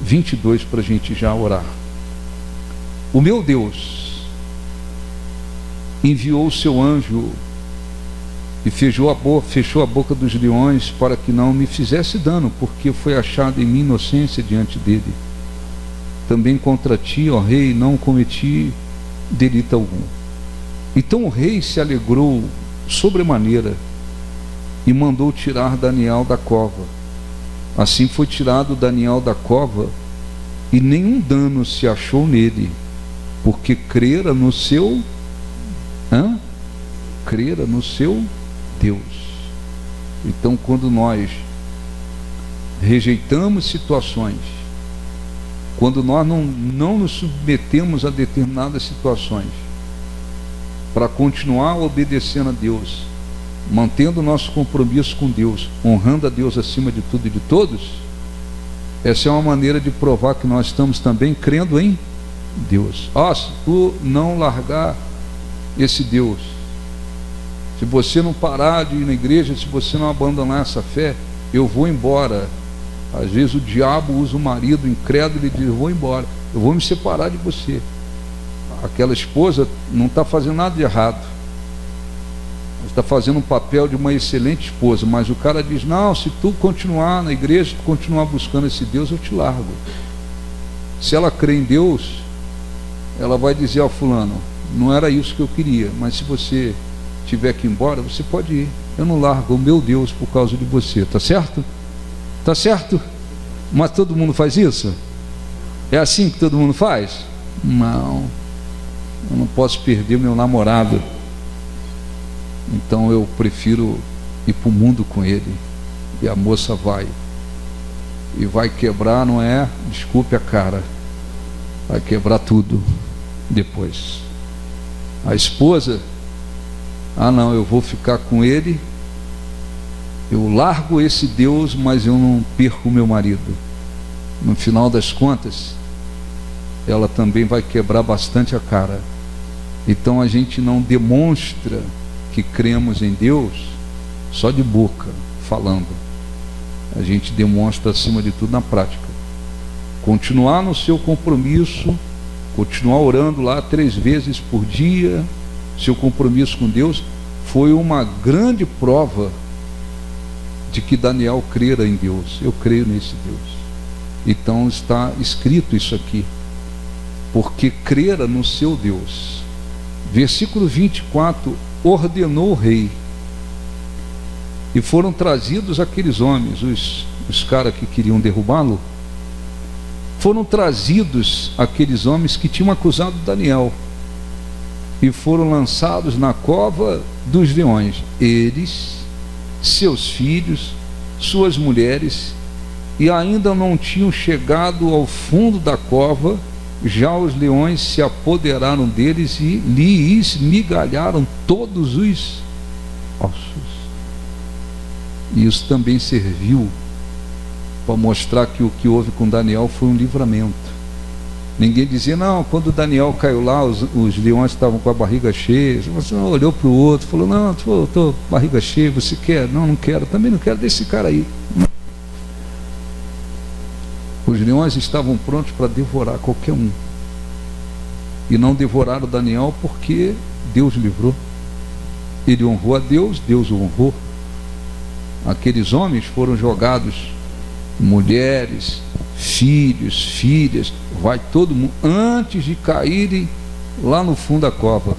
Speaker 1: 22, para a gente já orar. O meu Deus enviou o seu anjo e fechou a boca dos leões para que não me fizesse dano, porque foi achado em mim inocência diante dele. Também contra ti, ó rei, não cometi delito algum. Então o rei se alegrou sobremaneira e mandou tirar Daniel da cova. Assim foi tirado Daniel da cova, e nenhum dano se achou nele, porque crera no seu Deus. Então, quando nós rejeitamos situações, quando nós não nos submetemos a determinadas situações, para continuar obedecendo a Deus, mantendo o nosso compromisso com Deus, honrando a Deus acima de tudo e de todos, essa é uma maneira de provar que nós estamos também crendo em Deus. Se tu não largar esse Deus, se você não parar de ir na igreja, se você não abandonar essa fé, eu vou embora. Às vezes o diabo usa o marido incrédulo e diz: eu vou embora, eu vou me separar de você. Aquela esposa não está fazendo nada de errado, está fazendo um papel de uma excelente esposa, mas o cara diz: não, se tu continuar na igreja, se tu continuar buscando esse Deus, eu te largo. Se ela crê em Deus, ela vai dizer ao fulano: não era isso que eu queria, mas se você tiver que ir embora, você pode ir, eu não largo o meu Deus por causa de você. Tá certo? Tá certo? Mas todo mundo faz isso? É assim que todo mundo faz? Não, eu não posso perder meu namorado, então eu prefiro ir para o mundo com ele. E a moça vai quebrar, não é? Desculpe a cara, vai quebrar tudo depois. A esposa: não, eu vou ficar com ele, eu largo esse Deus, mas eu não perco o meu marido. No final das contas, ela também vai quebrar bastante a cara. Então a gente não demonstra que cremos em Deus só de boca, falando. A gente demonstra acima de tudo na prática. Continuar no seu compromisso, continuar orando lá 3 vezes por dia, seu compromisso com Deus, foi uma grande prova de que Daniel crera em Deus. Eu creio nesse Deus. Então está escrito isso aqui: porque crera no seu Deus. Versículo 24: ordenou o rei, e foram trazidos aqueles homens, os caras que queriam derrubá-lo, foram trazidos aqueles homens que tinham acusado Daniel, e foram lançados na cova dos leões, eles, seus filhos, suas mulheres, e ainda não tinham chegado ao fundo da cova, já os leões se apoderaram deles e lhe esmigalharam todos os ossos. E isso também serviu para mostrar que o que houve com Daniel foi um livramento. Ninguém dizia: não, quando Daniel caiu lá, os leões estavam com a barriga cheia. Você não olhou para o outro, falou: não, estou com barriga cheia, você quer? Não, não quero, também não quero, deixa esse cara aí. Os leões estavam prontos para devorar qualquer um, e não devoraram Daniel porque Deus livrou. Ele honrou a Deus, Deus o honrou. Aqueles homens foram jogados, mulheres, filhos, filhas, vai todo mundo, antes de caírem lá no fundo da cova,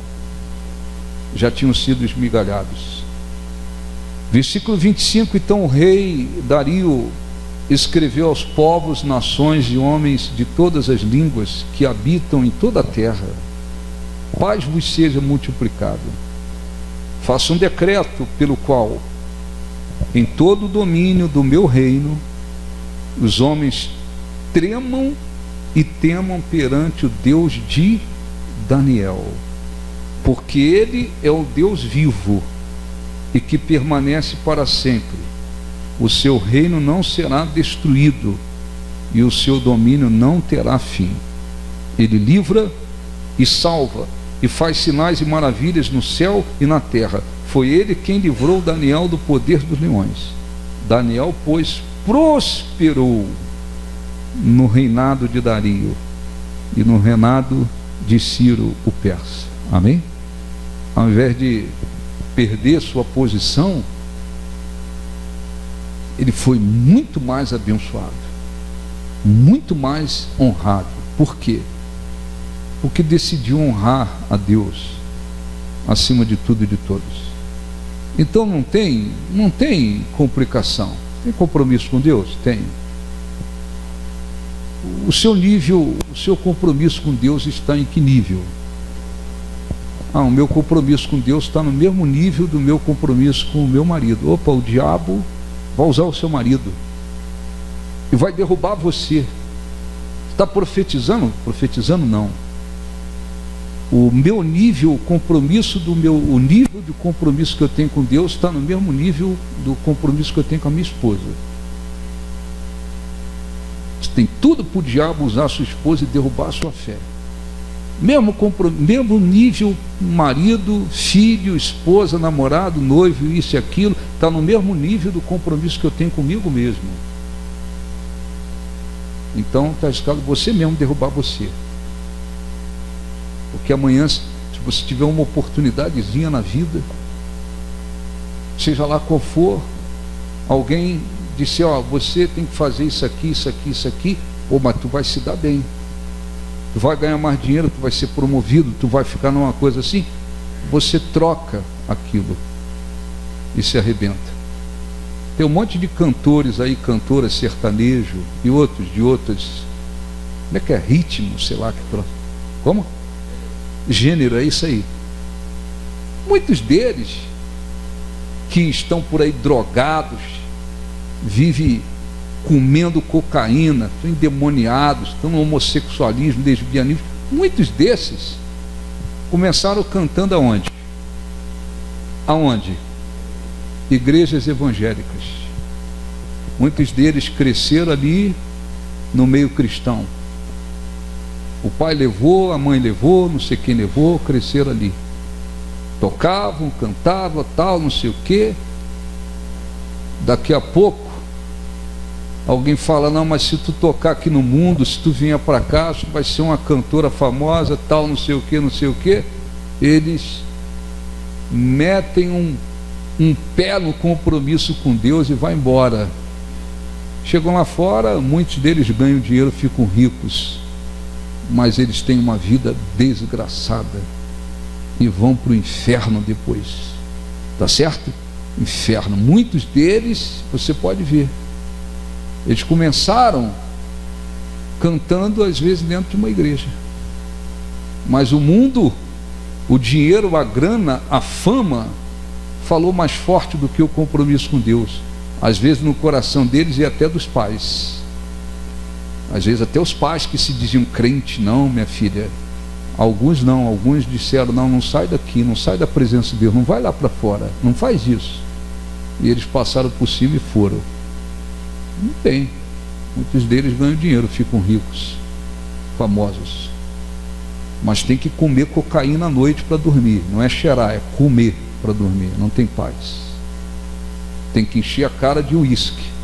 Speaker 1: já tinham sido esmigalhados. Versículo 25: então o rei Dario escreveu aos povos, nações e homens de todas as línguas que habitam em toda a terra: paz vos seja multiplicado. Faça um decreto pelo qual, em todo o domínio do meu reino, os homens tremam e temam perante o Deus de Daniel, porque ele é o Deus vivo e que permanece para sempre. O seu reino não será destruído e o seu domínio não terá fim. Ele livra e salva e faz sinais e maravilhas no céu e na terra. Foi ele quem livrou Daniel do poder dos leões. Daniel, pois, prosperou no reinado de Dario e no reinado de Ciro o persa. Amém? Ao invés de perder sua posição, ele foi muito mais abençoado, muito mais honrado. Por quê? Porque decidiu honrar a Deus acima de tudo e de todos. Então não tem complicação. Tem compromisso com Deus? Tem. O seu nível, o seu compromisso com Deus está em que nível? O meu compromisso com Deus está no mesmo nível do meu compromisso com o meu marido. Opa, o diabo vai usar o seu marido e vai derrubar você. Está profetizando? Profetizando não. O meu nível, o compromisso o nível de compromisso que eu tenho com Deus está no mesmo nível do compromisso que eu tenho com a minha esposa. Você tem tudo para o diabo usar a sua esposa e derrubar a sua fé. Mesmo nível, marido, filho, esposa, namorado, noivo, isso e aquilo, está no mesmo nível do compromisso que eu tenho comigo mesmo. Então está escalado você mesmo derrubar você. Porque amanhã, se você tiver uma oportunidadezinha na vida, seja lá qual for, alguém disser, você tem que fazer isso aqui, isso aqui, isso aqui, mas tu vai se dar bem, tu vai ganhar mais dinheiro, tu vai ser promovido, tu vai ficar numa coisa assim, você troca aquilo e se arrebenta. Tem um monte de cantores aí, cantoras sertanejo e outros de outras, como é que é? Ritmo, sei lá que troço. Como? Gênero, é isso aí. Muitos deles que estão por aí drogados, vivem comendo cocaína, estão endemoniados, estão no homossexualismo, lesbianismo. Muitos desses começaram cantando aonde? Aonde? Igrejas evangélicas. Muitos deles cresceram ali no meio cristão. O pai levou, a mãe levou, não sei quem levou, cresceram ali. Tocavam, cantavam, tal, não sei o quê. Daqui a pouco, alguém fala, não, mas se tu tocar aqui no mundo, se tu vier para cá, tu vai ser uma cantora famosa, tal, não sei o quê, não sei o quê. Eles metem um pé no compromisso com Deus e vai embora. Chegam lá fora, muitos deles ganham dinheiro, ficam ricos, mas eles têm uma vida desgraçada e vão para o inferno depois. Tá certo? Inferno. Muitos deles, você pode ver, eles começaram cantando às vezes dentro de uma igreja, mas o mundo, o dinheiro, a grana, a fama falou mais forte do que o compromisso com Deus, às vezes no coração deles e até dos pais. Às vezes até os pais que se diziam crente, não, minha filha. Alguns não, alguns disseram, não sai daqui, não sai da presença de Deus, não vai lá para fora, não faz isso. E eles passaram por cima e foram. Não tem. Muitos deles ganham dinheiro, ficam ricos, famosos. Mas tem que comer cocaína à noite para dormir. Não é cheirar, é comer para dormir. Não tem paz. Tem que encher a cara de uísque.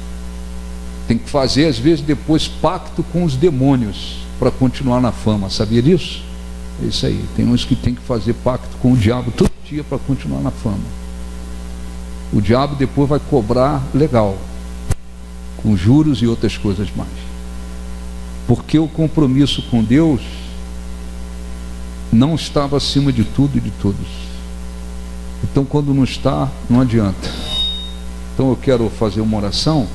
Speaker 1: Tem que fazer, às vezes, depois pacto com os demônios para continuar na fama. Sabia disso? É isso aí. Tem uns que tem que fazer pacto com o diabo todo dia para continuar na fama. O diabo depois vai cobrar legal, com juros e outras coisas mais. Porque o compromisso com Deus não estava acima de tudo e de todos. Então, quando não está, não adianta. Então, eu quero fazer uma oração.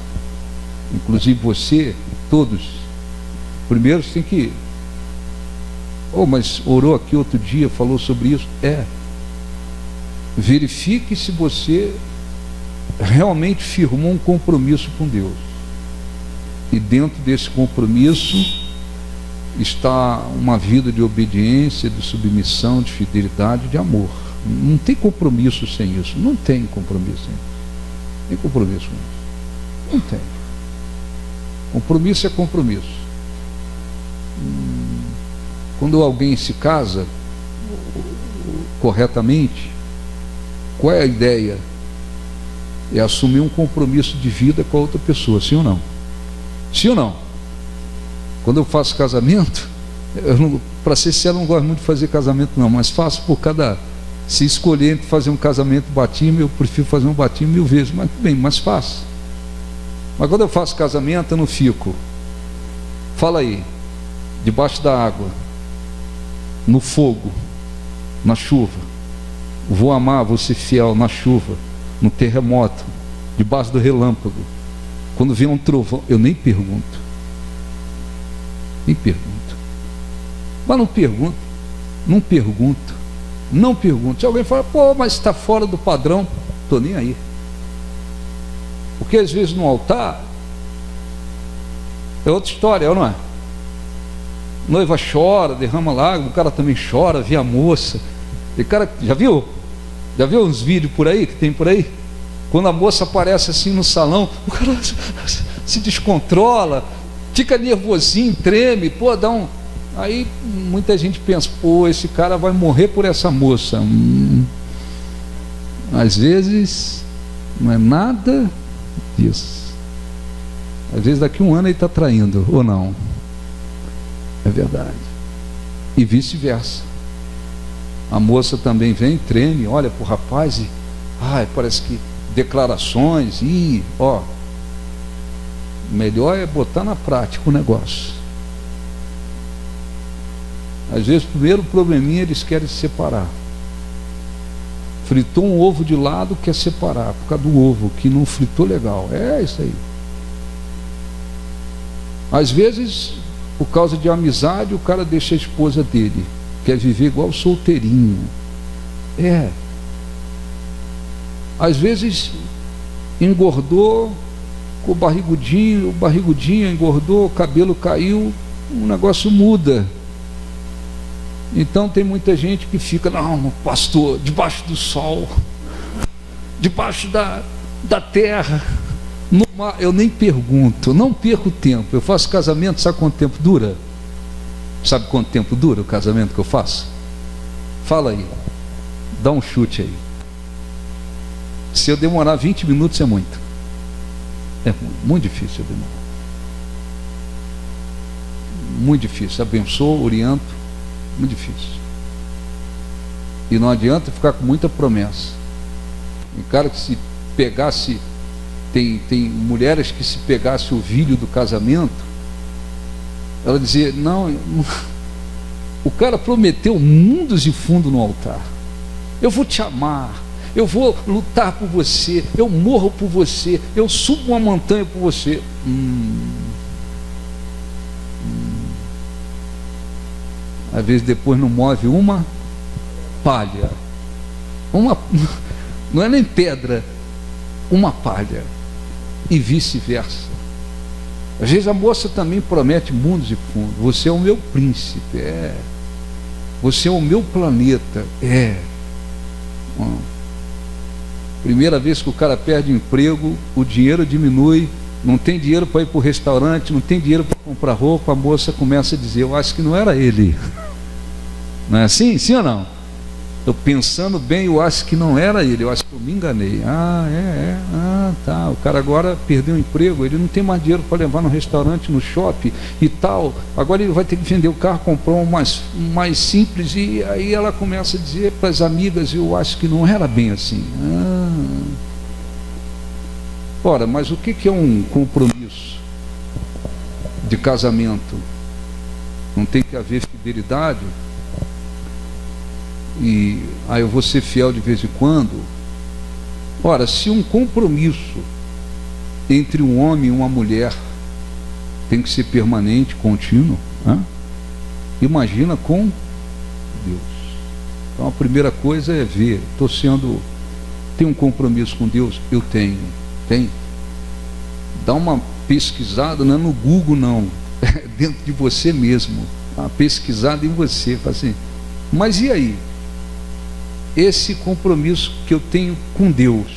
Speaker 1: Inclusive você, todos. Primeiro você tem que... mas orou aqui outro dia, falou sobre isso. Verifique se você realmente firmou um compromisso com Deus. E dentro desse compromisso está uma vida de obediência, de submissão, de fidelidade, de amor. Não tem compromisso sem isso. Não tem compromisso sem isso. Tem compromisso com isso. Não tem. Compromisso é compromisso. Quando alguém se casa, corretamente, qual é a ideia? É assumir um compromisso de vida com a outra pessoa, sim ou não? Sim ou não? Quando eu faço casamento, para ser sincero, eu não gosto muito de fazer casamento não, mas faço por cada... Se escolher entre fazer um casamento batismo, eu prefiro fazer um batismo 1000 vezes, mas bem, mas faço. Mas quando eu faço casamento, eu não fico. Fala aí, debaixo da água, no fogo, na chuva. Vou amar, vou ser fiel na chuva, no terremoto, debaixo do relâmpago. Quando vem um trovão, eu nem pergunto. Nem pergunto. Mas não pergunto. Não pergunto. Não pergunto. Se alguém fala, pô, mas está fora do padrão, estou nem aí. Porque às vezes no altar é outra história, não é? Noiva chora, derrama lágrimas, o cara também chora, vê a moça. E cara, já viu? Já viu uns vídeos por aí, que tem por aí? Quando a moça aparece assim no salão, o cara se descontrola, fica nervosinho, treme, pô, dá um... Aí muita gente pensa, pô, esse cara vai morrer por essa moça. Às vezes não é nada disso. Às vezes daqui a um ano ele está traindo, ou não. É verdade. E vice-versa. A moça também vem, treme, olha para o rapaz e parece que declarações, e ó, melhor é botar na prática o negócio. Às vezes, primeiro probleminha, eles querem se separar. Fritou um ovo de lado, quer separar, por causa do ovo, que não fritou legal. É isso aí. Às vezes, por causa de amizade, o cara deixa a esposa dele, quer viver igual solteirinho. É. Às vezes, engordou, ficou barrigudinho, o barrigudinho engordou, o cabelo caiu, o negócio muda. Então tem muita gente que fica, não, pastor, debaixo do sol, debaixo da terra, no mar. Eu nem pergunto, não perco tempo. Eu faço casamento, sabe quanto tempo dura? Sabe quanto tempo dura o casamento que eu faço? Fala aí, dá um chute aí. Se eu demorar 20 minutos é muito. É muito difícil eu demorar. Muito difícil, abençoo, oriento. Muito difícil. E não adianta ficar com muita promessa. Um cara que se pegasse, tem mulheres que se pegasse o vídeo do casamento, ela dizia, não, o cara prometeu mundos e fundos no altar. Eu vou te amar, eu vou lutar por você, eu morro por você, eu subo uma montanha por você. Às vezes depois não move uma palha, não é nem pedra, uma palha, e vice-versa. Às vezes a moça também promete mundos e fundos. Você é o meu príncipe, você é o meu planeta, Primeira vez que o cara perde o emprego, o dinheiro diminui, não tem dinheiro para ir para o restaurante, não tem dinheiro para comprar roupa, a moça começa a dizer, eu acho que não era ele. Não é assim? Sim ou não? Eu pensando bem, eu acho que não era ele, eu acho que eu me enganei. Tá, o cara agora perdeu o emprego, ele não tem mais dinheiro para levar no restaurante, no shopping e tal, agora ele vai ter que vender o carro, comprar um mais simples, e aí ela começa a dizer para as amigas, eu acho que não era bem assim. Ora, mas o que é um compromisso de casamento? Não tem que haver fidelidade? E eu vou ser fiel de vez em quando? Ora, se um compromisso entre um homem e uma mulher tem que ser permanente, contínuo, imagina com Deus. Então a primeira coisa é ver, tenho um compromisso com Deus? Eu tenho. Tem? Dá uma pesquisada, não é no Google não, é dentro de você mesmo, uma pesquisada em você, fala assim, mas e aí? Esse compromisso que eu tenho com Deus,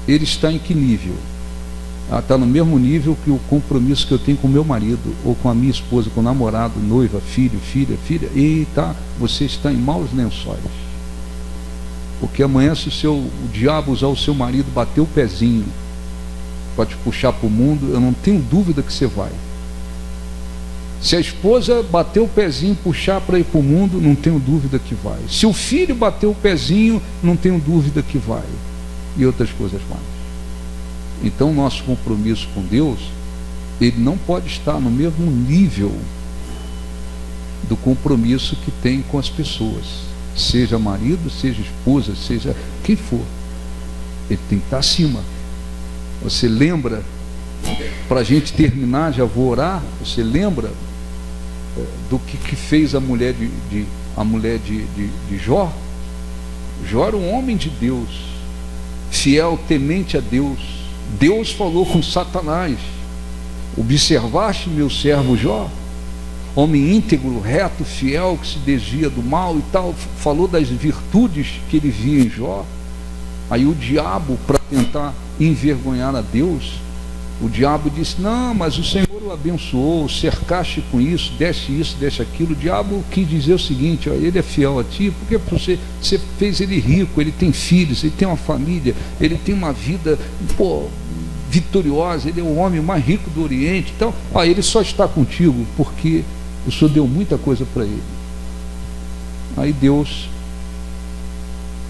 Speaker 1: ele está em que nível? Está no mesmo nível que o compromisso que eu tenho com meu marido, ou com a minha esposa, com o namorado, noiva, filho, filha, eita, você está em maus lençóis. Porque amanhã, se o diabo usar o seu marido, bater o pezinho para te puxar para o mundo, eu não tenho dúvida que você vai. Se a esposa bater o pezinho, puxar para ir para o mundo, não tenho dúvida que vai. Se o filho bater o pezinho, não tenho dúvida que vai. E outras coisas mais. Então, nosso compromisso com Deus, ele não pode estar no mesmo nível do compromisso que tem com as pessoas. Seja marido, seja esposa, seja quem for. Ele tem que estar acima. Você lembra, para a gente terminar, já vou orar, você lembra do que fez a mulher de Jó? Jó era um homem de Deus, fiel, temente a Deus. Deus falou com Satanás: observaste meu servo Jó? Homem íntegro, reto, fiel, que se desvia do mal e tal. Falou das virtudes que ele via em Jó. Aí o diabo, para tentar envergonhar a Deus, o diabo disse: não, mas o Senhor o abençoou, cercaste com isso, deste aquilo. O diabo quis dizer o seguinte: ó, ele é fiel a ti, porque você fez ele rico, ele tem filhos, ele tem uma família, ele tem uma vida, vitoriosa, ele é o homem mais rico do Oriente. Então, ele só está contigo porque o Senhor deu muita coisa para ele. Aí Deus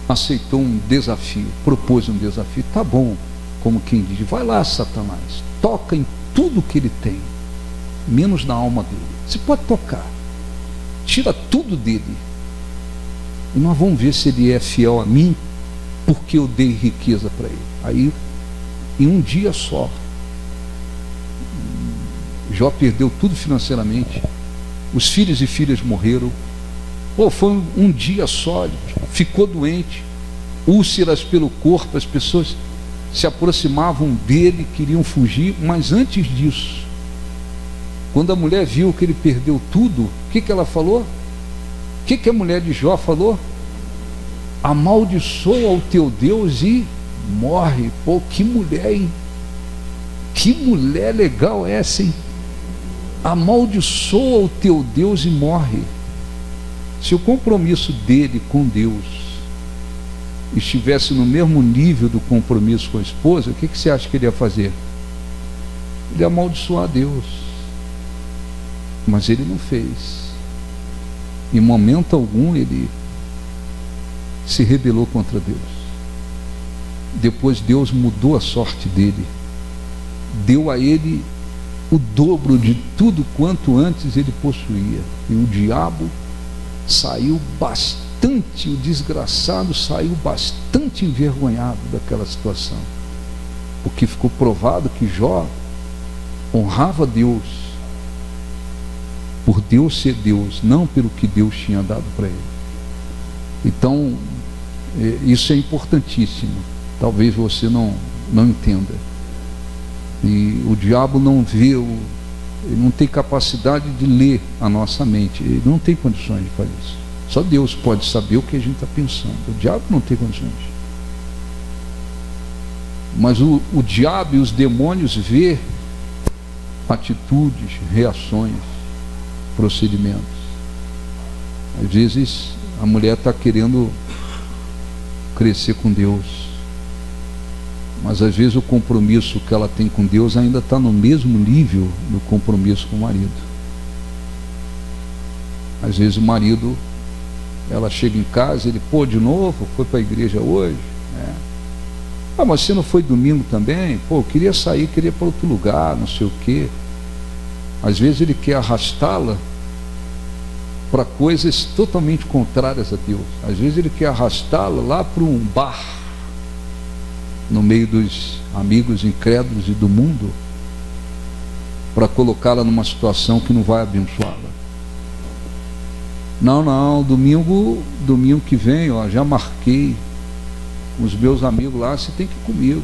Speaker 1: aceitou um desafio, propôs um desafio. Tá bom, como quem diz, vai lá, Satanás, toca em tudo que ele tem, menos na alma dele. Você pode tocar, tira tudo dele, e nós vamos ver se ele é fiel a mim, porque eu dei riqueza para ele. Aí, em um dia só, Jó perdeu tudo financeiramente, os filhos e filhas morreram. Foi um dia só, ficou doente, úlceras pelo corpo, as pessoas se aproximavam dele, queriam fugir. Mas antes disso, quando a mulher viu que ele perdeu tudo, o que ela falou? O que a mulher de Jó falou? Amaldiçoa o teu Deus e morre. Que mulher, hein? Que mulher legal essa, hein? Amaldiçoa o teu Deus e morre. Se o compromisso dele com Deus estivesse no mesmo nível do compromisso com a esposa, o que você acha que ele ia fazer? Ele ia amaldiçoar a Deus. Mas ele não fez. Em momento algum ele se rebelou contra Deus. Depois Deus mudou a sorte dele, deu a ele o dobro de tudo quanto antes ele possuía. E o diabo saiu bastante, o desgraçado saiu bastante envergonhado daquela situação, porque ficou provado que Jó honrava Deus por Deus ser Deus, não pelo que Deus tinha dado para ele. Então, isso é importantíssimo. Talvez você não entenda. E o diabo não vê, ele não tem capacidade de ler a nossa mente, ele não tem condições de fazer isso. Só Deus pode saber o que a gente está pensando. O diabo não tem condições. Mas o diabo e os demônios vê atitudes, reações, procedimentos. Às vezes a mulher está querendo crescer com Deus, mas às vezes o compromisso que ela tem com Deus ainda está no mesmo nível do compromisso com o marido. Às vezes o marido, ela chega em casa, ele, de novo, foi para a igreja hoje? Mas você não foi domingo também? Eu queria sair, queria ir para outro lugar, não sei o quê. Às vezes ele quer arrastá-la para coisas totalmente contrárias a Deus. Às vezes ele quer arrastá-la lá para um bar, no meio dos amigos incrédulos e do mundo, para colocá-la numa situação que não vai abençoá-la. Não, domingo que vem, já marquei com os meus amigos lá, você tem que ir comigo.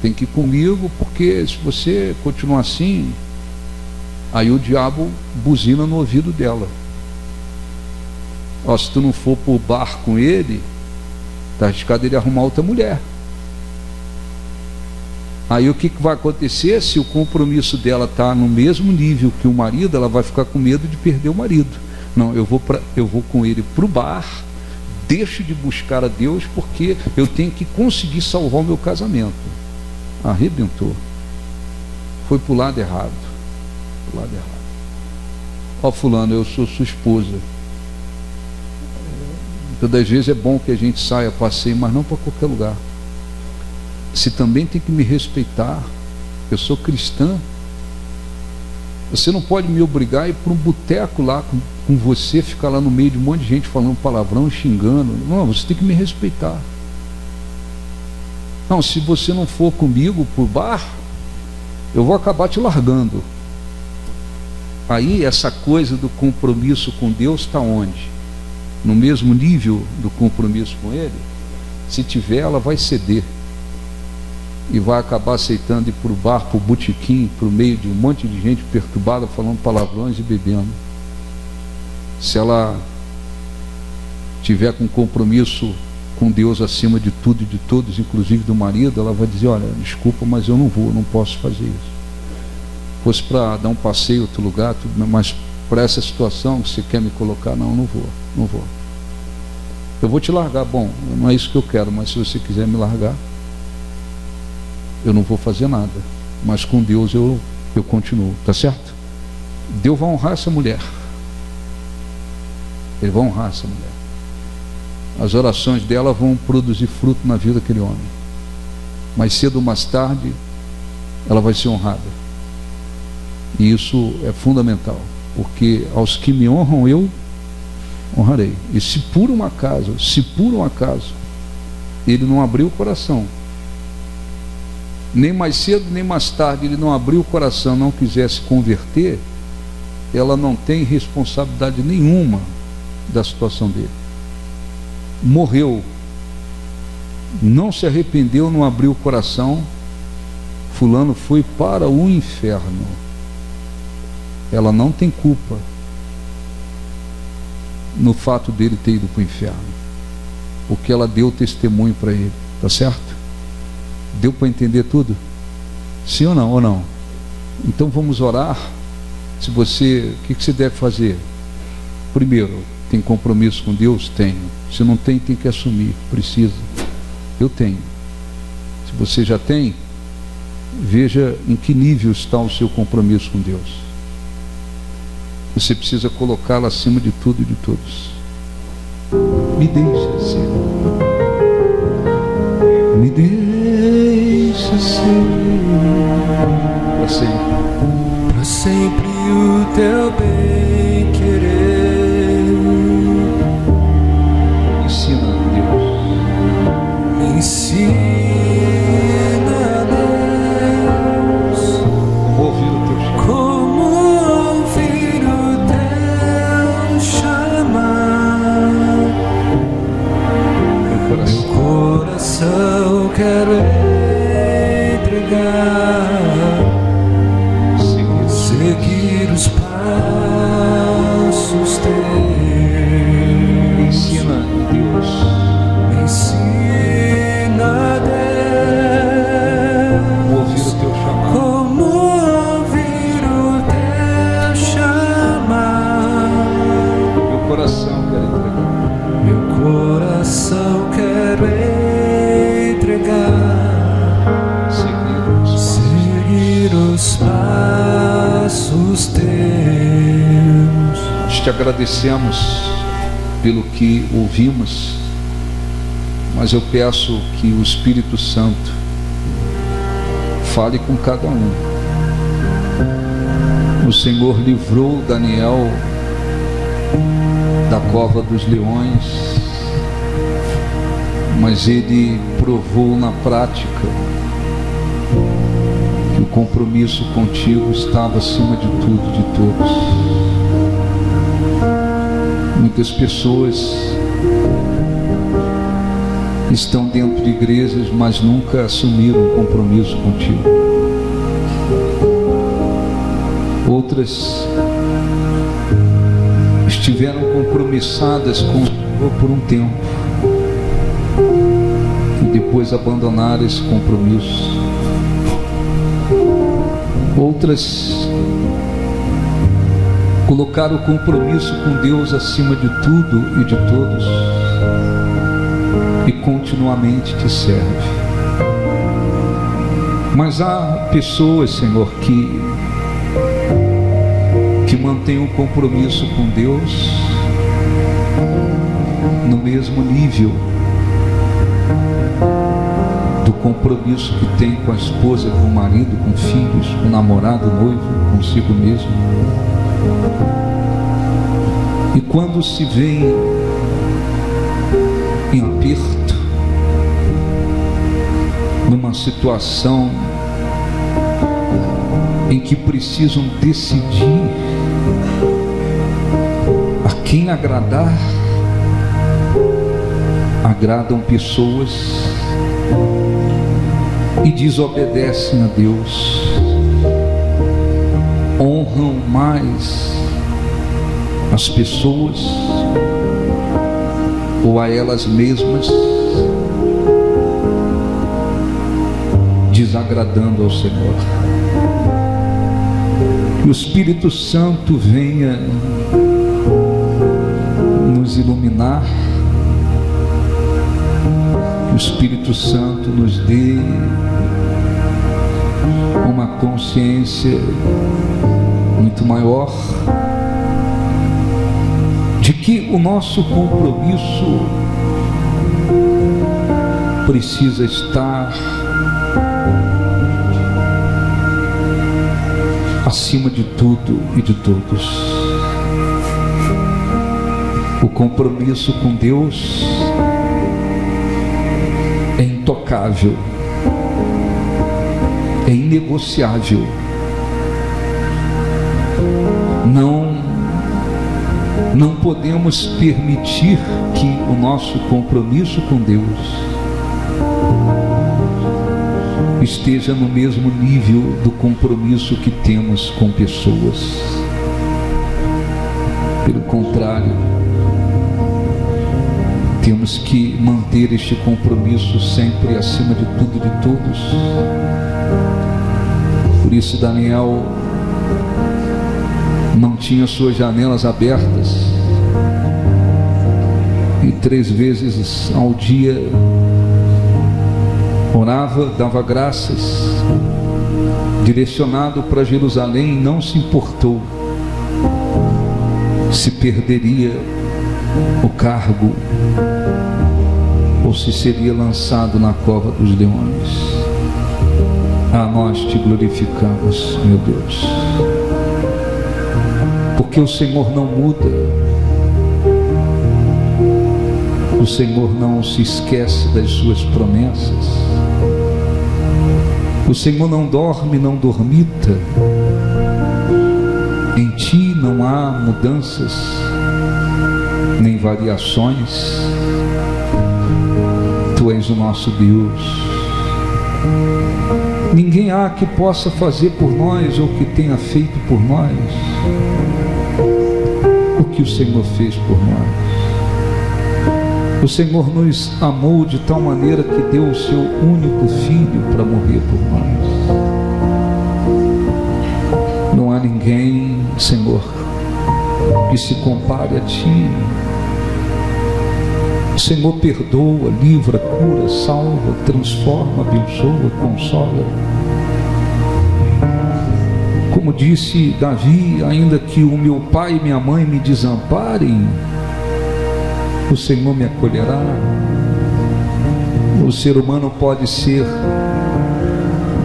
Speaker 1: Tem que ir comigo, porque se você continuar assim, aí o diabo buzina no ouvido dela. Se tu não for para o bar com ele, está arriscado ele arrumar outra mulher. Aí o que vai acontecer? Se o compromisso dela está no mesmo nível que o marido, ela vai ficar com medo de perder o marido. Não, eu vou com ele para o bar, deixo de buscar a Deus porque eu tenho que conseguir salvar o meu casamento. Arrebentou. Foi para o lado errado. Pro lado errado. Ó, fulano, eu sou sua esposa. Todas as vezes é bom que a gente saia, passeie, mas não para qualquer lugar. Você também tem que me respeitar. Eu sou cristã. Você não pode me obrigar a ir para um boteco lá com você, ficar lá no meio de um monte de gente falando palavrão, xingando. Não, você tem que me respeitar. Não, se você não for comigo por bar, eu vou acabar te largando. Aí essa coisa do compromisso com Deus está onde? No mesmo nível do compromisso com Ele? Se tiver, ela vai ceder. E vai acabar aceitando ir para o bar, para o botequim, para o meio de um monte de gente perturbada, falando palavrões e bebendo. Se ela tiver com compromisso com Deus acima de tudo e de todos, inclusive do marido, ela vai dizer, olha, desculpa, mas eu não vou, não posso fazer isso. Fosse para dar um passeio em outro lugar, tudo, mas para essa situação que você quer me colocar, não vou, não vou. Eu vou te largar, bom, não é isso que eu quero, mas se você quiser me largar, eu não vou fazer nada, mas com Deus eu continuo, tá certo? Deus vai honrar essa mulher. Ele vai honrar essa mulher. As orações dela vão produzir fruto na vida daquele homem. Mais cedo ou mais tarde, ela vai ser honrada. E isso é fundamental, porque aos que me honram eu honrarei. E se por um acaso ele não abriu o coração, nem mais cedo nem mais tarde ele não abriu o coração, não quiser se converter, ela não tem responsabilidade nenhuma da situação dele. Morreu, não se arrependeu, não abriu o coração, fulano foi para o inferno. Ela não tem culpa no fato dele ter ido para o inferno, porque ela deu testemunho para ele, tá certo? Deu para entender tudo? Sim ou não? Ou não? Então vamos orar. Se você, o que você deve fazer? Primeiro, tem compromisso com Deus? Tenho. Se não tem, tem que assumir. Precisa. Eu tenho. Se você já tem, veja em que nível está o seu compromisso com Deus. Você precisa colocá-lo acima de tudo e de todos. Me deixa ser. Me deixa ser. Para sempre.
Speaker 2: Para sempre o teu bem querer.
Speaker 1: Ensina, Deus.
Speaker 2: Me ensina, Deus,
Speaker 1: como ouvir o teu chamar.
Speaker 2: meu coração quero entregar, seguir os passos teus.
Speaker 1: Ensina, Deus.
Speaker 2: Me ensina, Deus,
Speaker 1: como ouvir o teu chamar.
Speaker 2: como ouvir o teu chamar.
Speaker 1: Meu coração quer entregar.
Speaker 2: Meu coração quero entregar, seguir os passos teus.
Speaker 1: Nós te agradecemos pelo que ouvimos, mas eu peço que o Espírito Santo fale com cada um. O Senhor livrou Daniel da cova dos leões, mas ele provou na prática que o compromisso contigo estava acima de tudo e de todos. Muitas pessoas estão dentro de igrejas, mas nunca assumiram um compromisso contigo. Outras estiveram compromissadas com o Senhor por um tempo e depois abandonaram esse compromisso. Outras colocaram o compromisso com Deus acima de tudo e de todos e continuamente te serve. Mas há pessoas, Senhor, que mantêm um compromisso com Deus no mesmo nível do compromisso que tem com a esposa, com o marido, com filhos, com o namorado, noivo, consigo mesmo. E quando se vê em aperto, numa situação em que precisam decidir a quem agradar, agradam pessoas e desobedecem a Deus, honram mais as pessoas ou a elas mesmas, desagradando ao Senhor. Que o Espírito Santo venha nos iluminar, que o Espírito Santo nos dê uma consciência muito maior de que o nosso compromisso precisa estar acima de tudo e de todos. O compromisso com Deus é intocável, é inegociável. Não podemos permitir que o nosso compromisso com Deus esteja no mesmo nível do compromisso que temos com pessoas. Pelo contrário, temos que manter este compromisso sempre acima de tudo e de todos. Por isso Daniel não tinha suas janelas abertas e 3 vezes ao dia orava, dava graças, direcionado para Jerusalém, e não se importou se perderia o cargo ou se seria lançado na cova dos leões. A nós te glorificamos, meu Deus, porque o Senhor não muda, o Senhor não se esquece das suas promessas, o Senhor não dorme, não dormita. Em ti não há mudanças nem variações. Tu és o nosso Deus. Ninguém há que possa fazer por nós ou que tenha feito por nós o que o Senhor fez por nós. O Senhor nos amou de tal maneira que deu o seu único filho para morrer por nós. Não há ninguém, Senhor, que se compare a ti. O Senhor perdoa, livra, cura, salva, transforma, abençoa, consola. Como disse Davi, ainda que o meu pai e minha mãe me desamparem, o Senhor me acolherá. O ser humano pode ser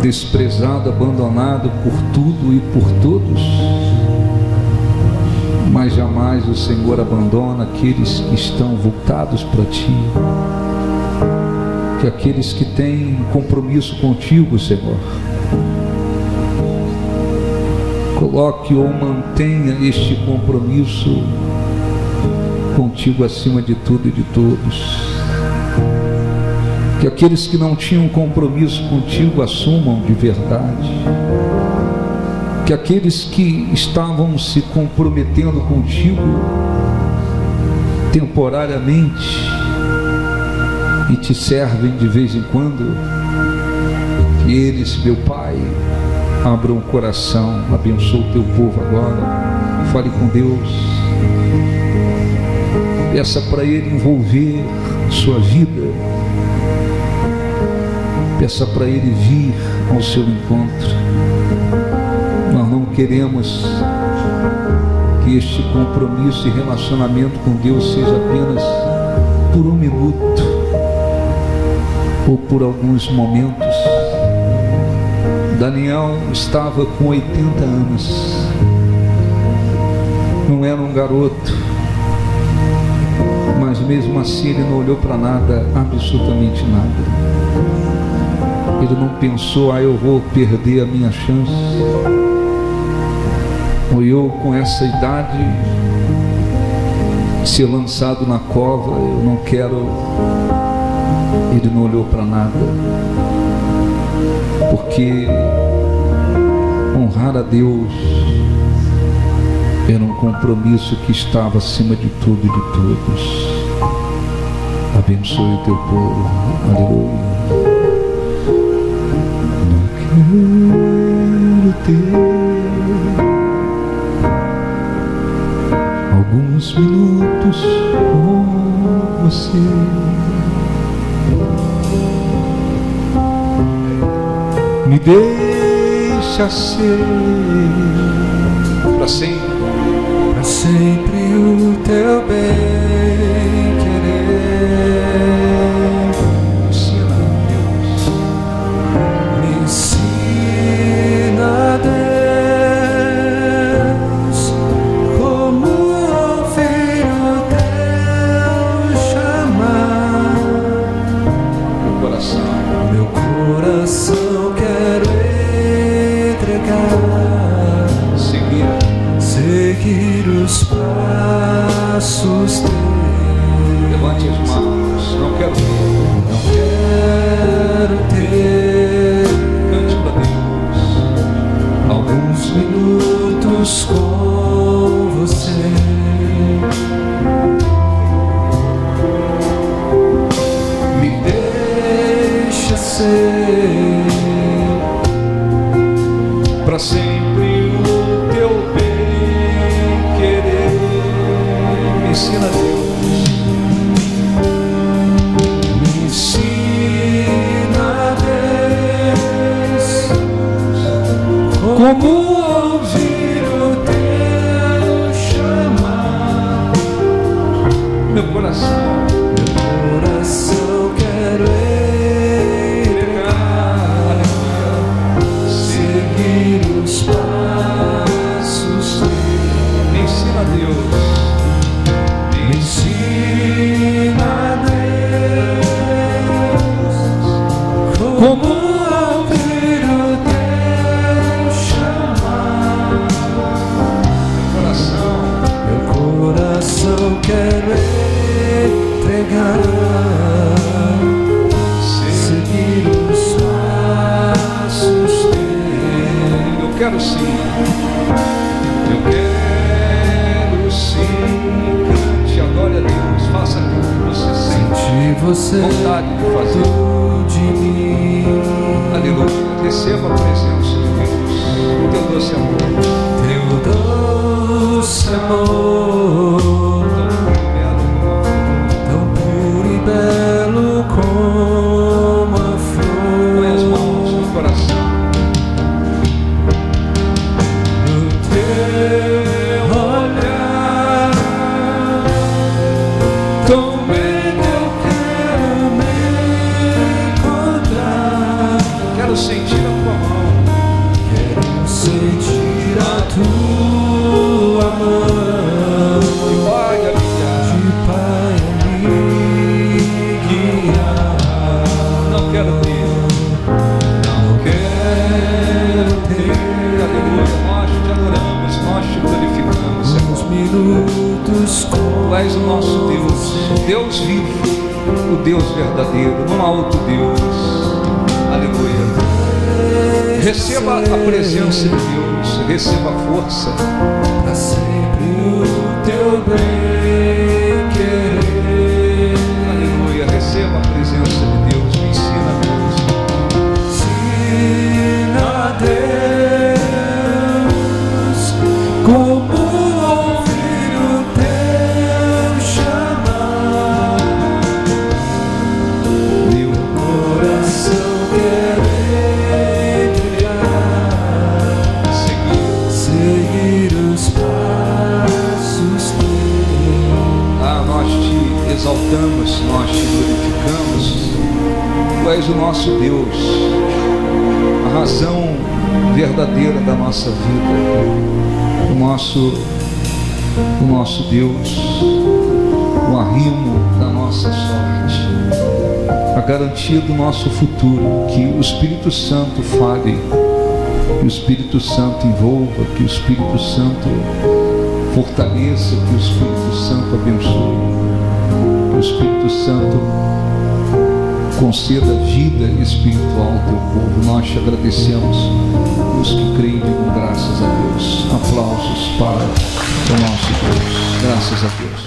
Speaker 1: desprezado, abandonado por tudo e por todos, mas jamais o Senhor abandona aqueles que estão voltados para ti, que aqueles que têm compromisso contigo, Senhor, coloque ou mantenha este compromisso contigo acima de tudo e de todos. Que aqueles que não tinham compromisso contigo assumam de verdade. Que aqueles que estavam se comprometendo contigo temporariamente e te servem de vez em quando, que eles, meu Pai, abram o coração, abençoe o teu povo agora, fale com Deus. Peça para Ele envolver sua vida. Peça para Ele vir ao seu encontro. Nós não queremos que este compromisso e relacionamento com Deus seja apenas por um minuto ou por alguns momentos. Daniel estava com 80 anos. Não era um garoto, mas mesmo assim ele não olhou para nada, absolutamente nada. Ele não pensou, eu vou perder a minha chance, ou eu com essa idade ser lançado na cova, eu não quero. Ele não olhou para nada, porque honrar a Deus era um compromisso que estava acima de tudo e de todos. Abençoe o teu povo. Aleluia. Não quero ter alguns minutos com você. Me deixa ser para sempre o teu bem querer. Ensina, Deus. Me ensina, Deus, como ouvir o teu chamar. Meu coração quero entregar, seguir os passos teus. Levante as mãos. Não quero ter. Cante para Deus. Alguns minutos com você. Me deixa ser para sempre o teu bem querer. Me ensina, Deus. Me ensina, Deus, como ouvir o teu chamar. Meu coração quero entregar, seguir os passos teus. Me ensina, Deus. Me ensina, Deus, como ouvir o teu chamar. Meu coração quero entregar, seguir os passos teus. Eu quero sim, eu quero sim. Cante, adore a Deus, faça aquilo que você sente vontade de fazer. De mim. Aleluia, receba a presença de Deus, o teu doce amor. Teu doce amor, tão puro e belo como a flor. Põe as mãos no coração. No teu olhar, tão bem eu quero me encontrar. Quero sentir a tua mão. Quero sentir a tua mão. Tu és o nosso Deus, o Deus vivo, o Deus verdadeiro, não há outro Deus. Aleluia. Receba a presença de Deus, receba a força. Para sempre o teu bem querer. Aleluia. Receba a presença de Deus. Me ensina, Deus. Ensina, Deus, como ouvir o teu chamar. nosso Deus, a razão verdadeira da nossa vida, o nosso Deus, o arrimo da nossa sorte, a garantia do nosso futuro. Que o Espírito Santo fale, que o Espírito Santo envolva, que o Espírito Santo fortaleça, que o Espírito Santo abençoe, que o Espírito Santo conceda vida espiritual ao teu povo. Nós te agradecemos. Os que creem, digam graças a Deus. Aplausos para o nosso Deus. Graças a Deus.